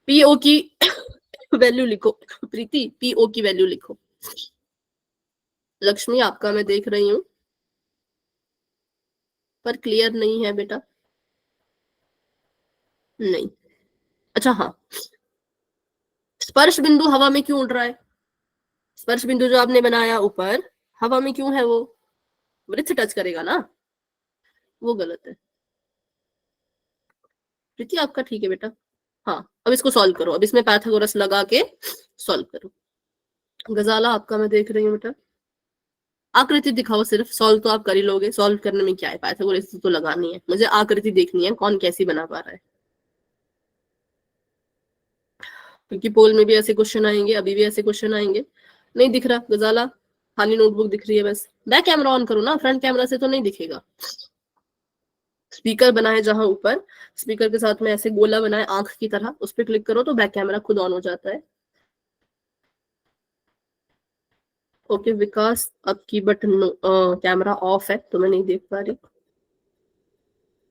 PO की वैल्यू लिखो प्रीति, PO की वैल्यू लिखो। लक्ष्मी आपका मैं देख रही हूँ पर क्लियर नहीं है बेटा, नहीं, अच्छा हाँ। स्पर्श बिंदु हवा में क्यों उड़ रहा है, स्पर्श बिंदु जो आपने बनाया ऊपर हवा में क्यों है, वो वृत्त टच करेगा ना, वो गलत है। प्रीति आपका ठीक है बेटा, हाँ। अब इसको सॉल्व करो, अब इसमें पाइथागोरस लगा के सॉल्व करो। गजाला आपका मैं देख रही हूँ बेटा, आकृति दिखाओ, सिर्फ सॉल्व तो आप कर ही लोगे, सॉल्व करने में क्या है, पाइथागोरस तो लगानी है, मुझे आकृति देखनी है कौन कैसी बना पा रहा है, क्योंकि पोल में भी ऐसे क्वेश्चन आएंगे, अभी भी ऐसे क्वेश्चन आएंगे। नहीं दिख रहा गजाला, खाली नोटबुक दिख रही है बस। बैक कैमरा ऑन करो ना, फ्रंट कैमरा से तो नहीं दिखेगा। स्पीकर बना है जहां ऊपर, स्पीकर के साथ में ऐसे गोला बना है आंख की तरह, उस पर क्लिक करो तो बैक कैमरा खुद ऑन हो जाता है। ओके विकास आपकी बट कैमरा ऑफ है तो मैं नहीं देख पा रही।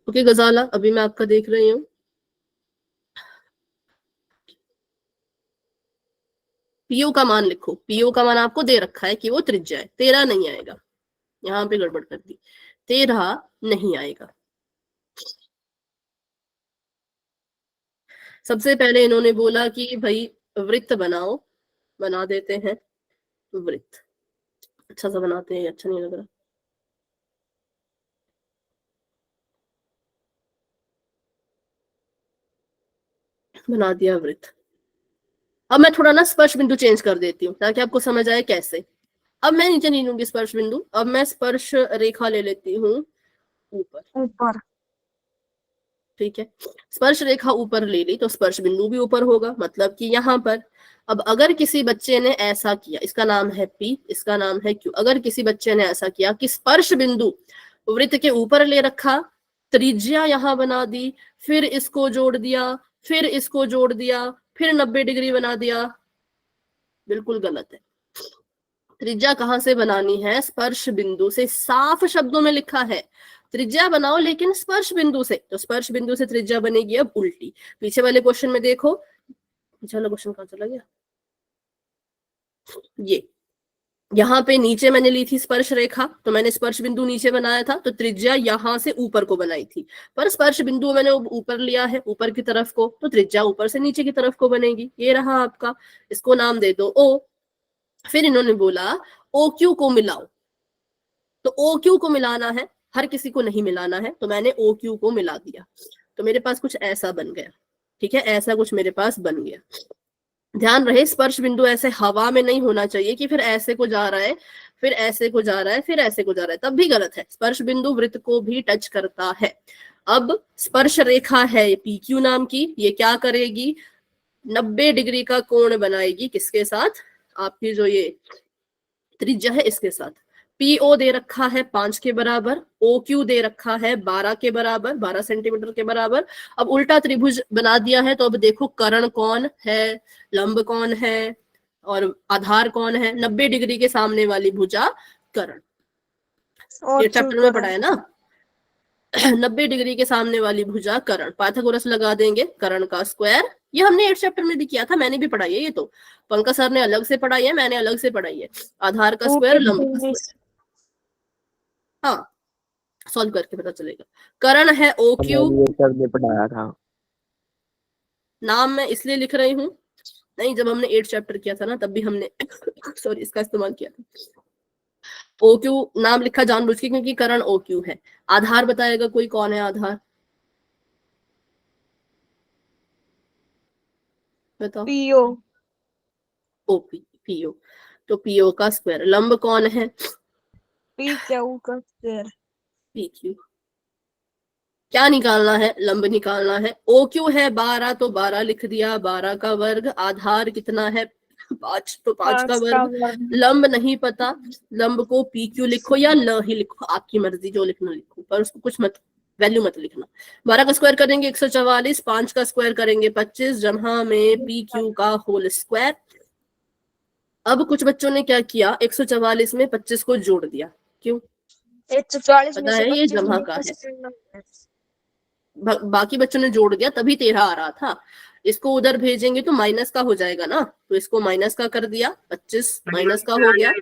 ओके गजाला अभी मैं आपका देख रही हूँ। PO का मान लिखो, PO का मान आपको दे रखा है कि वो त्रिज्या है, 13 नहीं आएगा, यहाँ पे गड़बड़ कर दी, 13 नहीं आएगा। सबसे पहले इन्होंने बोला कि भाई वृत्त बनाओ, बना देते हैं वृत्त, अच्छा सा बनाते हैं, अच्छा नहीं लग रहा। बना दिया वृत्त। अब मैं थोड़ा ना स्पर्श बिंदु चेंज कर देती हूँ ताकि आपको समझ आए कैसे। अब मैं नीचे नहीं लूंगी स्पर्श बिंदु, अब मैं स्पर्श रेखा ले लेती हूँ ऊपर, ऊपर ठीक है। स्पर्श रेखा ऊपर ले ली तो स्पर्श बिंदु भी ऊपर होगा, मतलब कि यहाँ पर। अब अगर किसी बच्चे ने ऐसा किया, इसका नाम है P, इसका नाम है Q, अगर किसी बच्चे ने ऐसा किया कि स्पर्श बिंदु वृत्त के ऊपर ले रखा, त्रिज्या यहाँ बना दी, फिर इसको जोड़ दिया, फिर इसको जोड़ दिया, फिर 90 डिग्री बना दिया, बिल्कुल गलत है। त्रिज्या कहां से बनानी है, स्पर्श बिंदु से, साफ शब्दों में लिखा है त्रिज्या बनाओ लेकिन स्पर्श बिंदु से, तो स्पर्श बिंदु से त्रिज्या बनेगी अब उल्टी। पीछे वाले क्वेश्चन में देखो, पीछे वाला क्वेश्चन कहां चला गया, ये यहाँ पे नीचे मैंने ली थी स्पर्श रेखा, तो मैंने स्पर्श बिंदु नीचे बनाया था, तो त्रिज्या यहाँ से ऊपर को बनाई थी, पर स्पर्श बिंदु मैंने ऊपर लिया है, ऊपर की तरफ को, तो त्रिज्या ऊपर से नीचे की तरफ को बनेगी। ये रहा आपका, इसको नाम दे दो O। फिर इन्होंने बोला OQ को मिलाओ, तो OQ को मिलाना है, हर किसी को नहीं मिलाना है, तो मैंने OQ को मिला दिया, तो मेरे पास कुछ ऐसा बन गया, ठीक है, ऐसा कुछ मेरे पास बन गया। ध्यान रहे स्पर्श बिंदु ऐसे हवा में नहीं होना चाहिए कि फिर ऐसे को जा रहा है, फिर ऐसे को जा रहा है, फिर ऐसे को जा रहा है, तब भी गलत है। स्पर्श बिंदु वृत्त को भी टच करता है। अब स्पर्श रेखा है पी क्यू नाम की, ये क्या करेगी, 90 डिग्री का कोण बनाएगी, किसके साथ, आपकी जो ये त्रिज्या है इसके साथ। पीओ दे रखा है 5 के बराबर, ओ क्यू दे रखा है 12 के बराबर, 12 सेंटीमीटर के बराबर। अब उल्टा त्रिभुज बना दिया है, तो अब देखो कर्ण कौन है, लंब कौन है और आधार कौन है, 90 डिग्री के सामने वाली भुजा कर्ण। ये चैप्टर में पढ़ा है ना। 90 डिग्री के सामने वाली भुजा कर्ण, पाइथागोरस लगा देंगे, कर्ण का स्क्वायर। ये हमने 8 चैप्टर में भी किया था, मैंने भी पढ़ाई है ये तो, पंकज सर ने अलग से पढ़ाई है, मैंने अलग से पढ़ाई है। आधार का स्क्वायर, लंब का स्क्वायर, हाँ सॉल्व करके पता चलेगा। कर्ण है ओ क्यू, ये सर ने पढ़ाया था। नाम मैं इसलिए लिख रही हूँ, नहीं जब हमने 8 चैप्टर किया था ना तब भी हमने सॉरी इसका इस्तेमाल किया था। ओ क्यू नाम लिखा जानबूझ के क्योंकि कर्ण ओ क्यू है। आधार बताएगा कोई, कौन है आधार, बताओ। पीओ ओपी, पीओ, तो पीओ का स्क्वायर। लंब कौन है, पी क्यू का स्क्वायर पी क्यू। क्या निकालना है, लंब निकालना है। ओ क्यू है 12, तो 12 लिख दिया, 12 का वर्ग। आधार कितना है 5, तो 5 का 5 का वर्ग। वर्ग लंब नहीं पता, लंब को पी क्यू लिखो या ल ही लिखो, आपकी मर्जी, जो लिखना लिखो, पर उसको कुछ मत वैल्यू मत लिखना। 12 का स्क्वायर करेंगे 144, 5 का स्क्वायर करेंगे 25, जहां में पी क्यू का होल स्क्वायर। अब कुछ बच्चों ने क्या किया, 144 में 25 को जोड़ दिया, क्यों 140 में पता से है, ये 25 जमा का है। बाकी बच्चों ने जोड़ दिया तभी 13 आ रहा था। इसको उधर भेजेंगे तो माइनस का हो जाएगा ना, तो इसको माइनस का कर दिया, 25 माइनस का हो गया।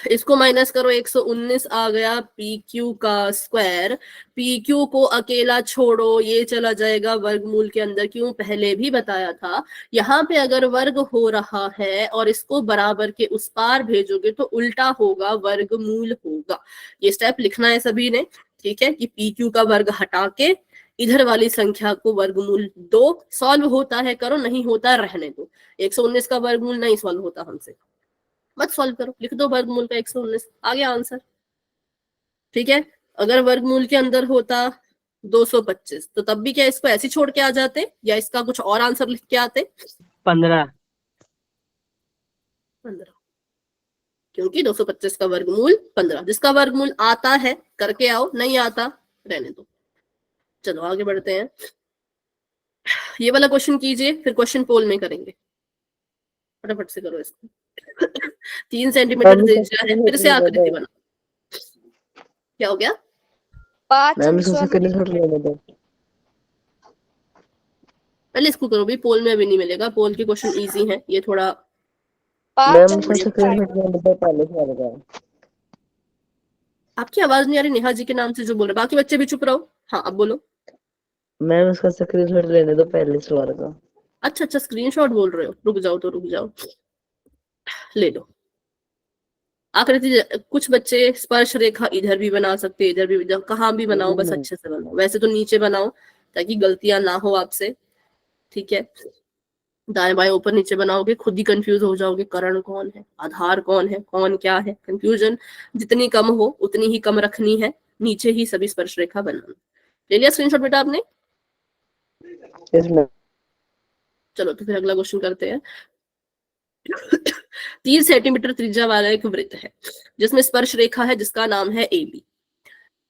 इसको माइनस करो, 119 आ गया पी क्यू का स्क्वायर। पी क्यू को अकेला छोड़ो, ये चला जाएगा वर्गमूल के अंदर, क्यों पहले भी बताया था। यहाँ पे अगर वर्ग हो रहा है और इसको बराबर के उस पार भेजोगे तो उल्टा होगा, वर्गमूल होगा। ये स्टेप लिखना है सभी ने, ठीक है, कि पी क्यू का वर्ग हटा के इधर वाली संख्या को वर्गमूल दो। सॉल्व होता है करो, नहीं होता रहने दो। 119 का वर्गमूल नहीं सॉल्व होता हमसे, मत सॉल्व करो, लिख दो वर्गमूल का 119, आ गया आंसर। ठीक है, अगर वर्गमूल के अंदर होता 225 तो तब भी क्या इसको ऐसे छोड़ के आ जाते, या इसका कुछ और आंसर लिख के आते, 15 15, क्योंकि 225 का वर्गमूल 15। जिसका वर्गमूल आता है करके आओ, नहीं आता रहने दो। चलो आगे बढ़ते हैं, ये वाला क्वेश्चन कीजिए, फिर क्वेश्चन पोल में करेंगे, फटाफट से करो इसको। 3 सेंटीमीटर त्रिज्या है, फिर से आकृति बना, क्या हो गया, 5 मैम इसको स्क्रीनशॉट लेने दो। पहले इसको करो भी, पोल में अभी नहीं मिलेगा, पोल के क्वेश्चन इजी हैं, ये थोड़ा। मैम इसको स्क्रीनशॉट लेने दो, पहले से आ गया। आपकी आवाज नहीं आ रही, नेहा जी के नाम से जो बोल रहे, बाकी बच्चे भी चुप रहो। हाँ अब बोलो। मैम इसका स्क्रीनशॉट लेने दो पहले सवाल का। अच्छा अच्छा, स्क्रीनशॉट बोल रहे हो, रुक जाओ तो रुक जाओ, ले लो आकृति। कुछ बच्चे स्पर्श रेखा इधर भी बना सकते, इधर भी, कहाँ भी बनाओ, बस अच्छे से बनाओ। वैसे तो नीचे बनाओ ताकि गलतियां ना हो आपसे, ठीक है। दाएं बाएं ऊपर नीचे बनाओगे खुद ही कंफ्यूज हो जाओगे, कर्ण कौन है, आधार कौन है, कौन क्या है। कंफ्यूजन जितनी कम हो उतनी ही कम रखनी है, नीचे ही सभी स्पर्श रेखा बनाना। ले लिया स्क्रीनशॉट बेटा आपने, इसमें चलो तो फिर अगला क्वेश्चन करते हैं। 30 सेंटीमीटर त्रिज्या वाला एक वृत्त है जिसमें स्पर्श रेखा है जिसका नाम है ए बी।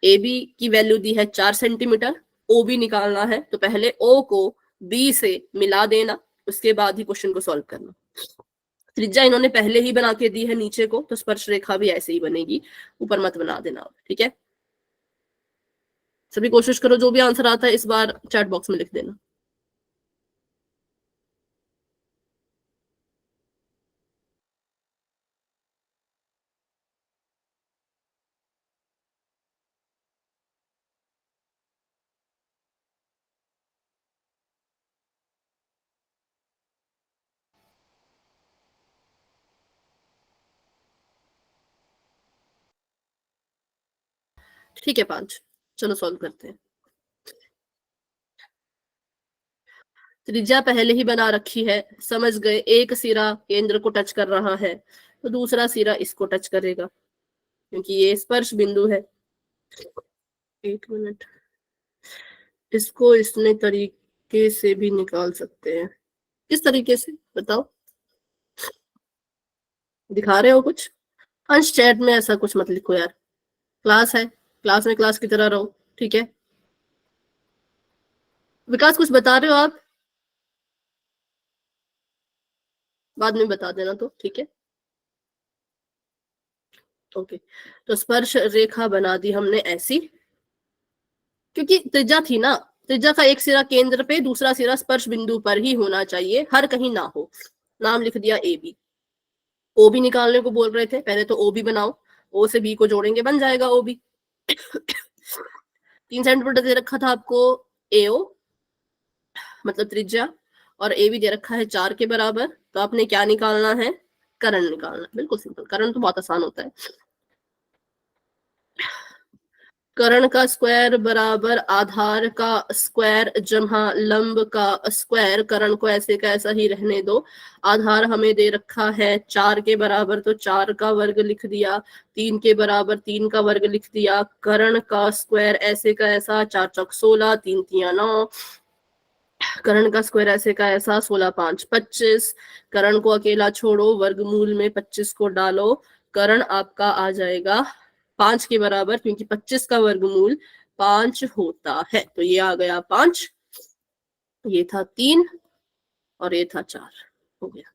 ए बी की वैल्यू दी है 4 सेंटीमीटर। ओ बी निकालना है तो पहले ओ को बी से मिला देना, उसके बाद ही क्वेश्चन को सॉल्व करना। त्रिज्या इन्होंने पहले ही बना के दी है नीचे को, तो स्पर्श रेखा भी ऐसे ही बनेगी, ऊपर मत बना देना, ठीक है। सभी कोशिश करो, जो भी आंसर आता है इस बार चैट बॉक्स में लिख देना। ठीक है 5, चलो सॉल्व करते हैं। त्रिज्या पहले ही बना रखी है, समझ गए, एक सिरा केंद्र को टच कर रहा है तो दूसरा सिरा इसको टच करेगा क्योंकि ये स्पर्श बिंदु है। एक मिनट, इसको इसने तरीके से भी निकाल सकते हैं। किस तरीके से बताओ, दिखा रहे हो कुछ? अंश चैट में ऐसा कुछ मत लिखो यार, क्लास है, क्लास में क्लास की तरह रहो, ठीक है। विकास कुछ बता रहे हो आप? बाद में बता देना तो ठीक है। ओके, तो स्पर्श रेखा बना दी हमने ऐसी, क्योंकि त्रिज्या थी ना, त्रिज्या का एक सिरा केंद्र पे, दूसरा सिरा स्पर्श बिंदु पर ही होना चाहिए, हर कहीं ना हो। नाम लिख दिया ए बी। ओ भी निकालने को बोल रहे थे, पहले तो ओ भी बनाओ, ओ से बी को जोड़ेंगे, बन जाएगा ओ बी। 3 सेंटीमीटर दे रखा था आपको एओ, मतलब त्रिज्या, और ए भी दे रखा है 4 के बराबर, तो आपने क्या निकालना है? कर्ण निकालना। बिल्कुल सिंपल, कर्ण तो बहुत आसान होता है। कर्ण का स्क्वायर बराबर आधार का स्क्वायर जमा लंब का स्क्वायर। कर्ण को ऐसे का ऐसा ही रहने दो। आधार हमें दे रखा है 4 के बराबर, तो 4 का वर्ग लिख दिया। 3 के बराबर 3 का वर्ग लिख दिया। कर्ण का स्क्वायर ऐसे का ऐसा, 4 चौक 16, 3 तिया 9। कर्ण का स्क्वायर ऐसे का ऐसा, 16 5 25। कर्ण को अकेला छोड़ो, वर्गमूल में 25 को डालो, कर्ण आपका आ जाएगा 5 के बराबर, क्योंकि 25 का वर्गमूल 5 होता है। तो ये आ गया 5, ये था 3 और ये था 4, हो गया।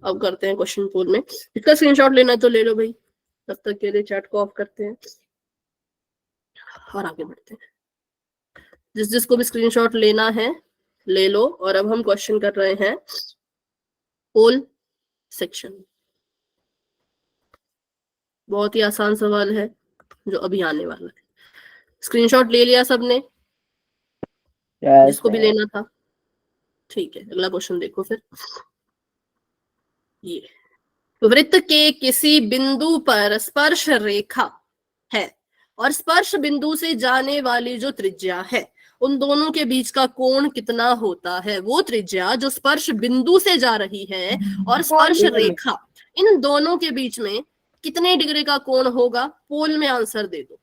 अब करते हैं क्वेश्चन पोल में। इसका स्क्रीनशॉट लेना तो ले लो भाई, तब तक के लिए चैट को ऑफ करते हैं और आगे बढ़ते हैं। जिसको भी स्क्रीनशॉट लेना है ले लो। और अब हम क्वेश्चन कर रहे हैं पोल सेक्शन। बहुत ही आसान सवाल है जो अभी आने वाला है। स्क्रीनशॉट ले लिया सबने? जिसको भी लेना था, ठीक है। अगला क्वेश्चन देखो फिर। ये वृत्त के किसी बिंदु पर स्पर्श रेखा है और स्पर्श बिंदु से जाने वाली जो त्रिज्या है, उन दोनों के बीच का कोण कितना होता है? वो त्रिज्या जो स्पर्श बिंदु से जा रही है और स्पर्श रेखा, इन दोनों के बीच में कितने डिग्री का कोण होगा? पोल में आंसर दे दो।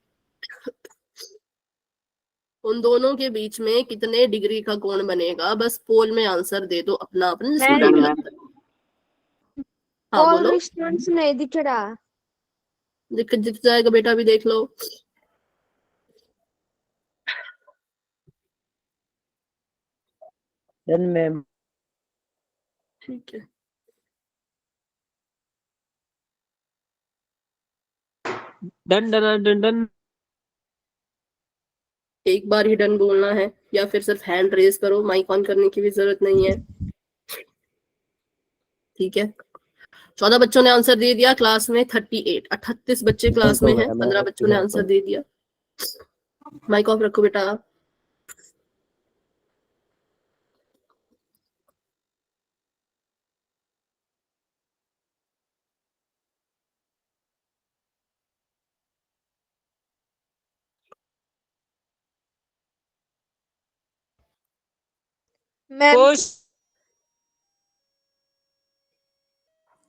उन दोनों के बीच में कितने डिग्री का कोण बनेगा? बस पोल में आंसर दे दो अपना अपना, जिसमें डर लगता है। हाँ बोलो। डिस्टेंस नहीं दिख रहा। दिख जाएगा बेटा, भी देख लो। Done ma'am. ठीक है, डन डन डन डन। एक बार ही डन बोलना है या फिर सिर्फ हैंड रेज करो, माइक ऑन करने की भी जरूरत नहीं है। ठीक है, 14 बच्चों ने आंसर दे दिया क्लास में। 38 बच्चे क्लास में हैं, 15 बच्चों ने आंसर दे दिया। माइक ऑफ रखो बेटा। Ma'am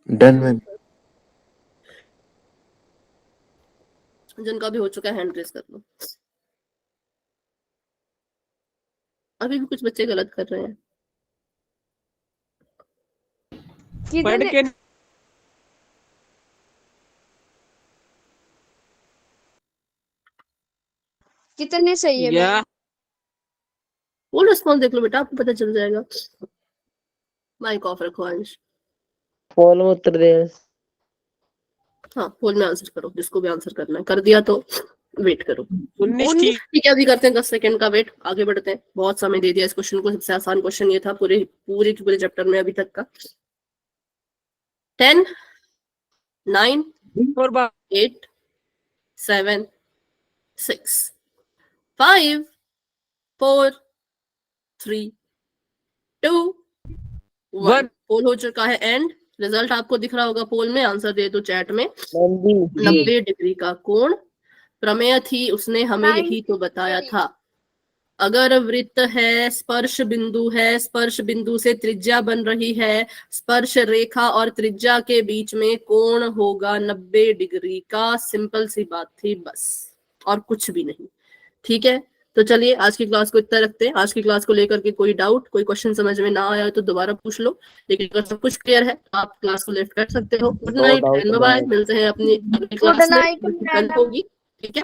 done ma'am. जिनका भी हो चुका है हैंड रेज कर लो। अभी भी कुछ बच्चे गलत कर रहे हैं। पढ़ के कितने सही है मैम? फुल रिस्पॉन्स देख लो बेटा, आपको पता चल जाएगा। माइक ऑफ रखो अंश। पोल में उत्तर दे। हाँ, पोल में आंसर करो, जिसको भी आंसर करना है। कर दिया तो वेट करो। 19 ठीक है, अभी करते हैं 10 सेकंड का वेट, आगे बढ़ते हैं। बहुत समय दे दिया इस क्वेश्चन को, सबसे आसान क्वेश्चन ये था पूरे चैप्टर में अभी तक का। 10 9 8 7 6 5 4 3 2 1। पोल हो चुका है एंड रिजल्ट आपको दिख रहा होगा पोल में। आंसर दे दो चैट में। 90 डिग्री का कोण। प्रमेय थी, उसने हमें यही तो बताया था। अगर वृत्त है, स्पर्श बिंदु है, स्पर्श बिंदु से त्रिज्या बन रही है, स्पर्श रेखा और त्रिज्या के बीच में कोण होगा 90 डिग्री का। सिंपल सी बात थी बस, और कुछ भी नहीं। ठीक है, तो चलिए आज की क्लास को इतना रखते हैं। आज की क्लास को लेकर के कोई डाउट, कोई क्वेश्चन समझ में ना आया तो दोबारा पूछ लो, लेकिन अगर सब कुछ क्लियर है तो आप क्लास को लेफ्ट कर सकते हो। Good night and bye bye. मिलते हैं अपनी अगली क्लास में, कल होगी। ठीक है।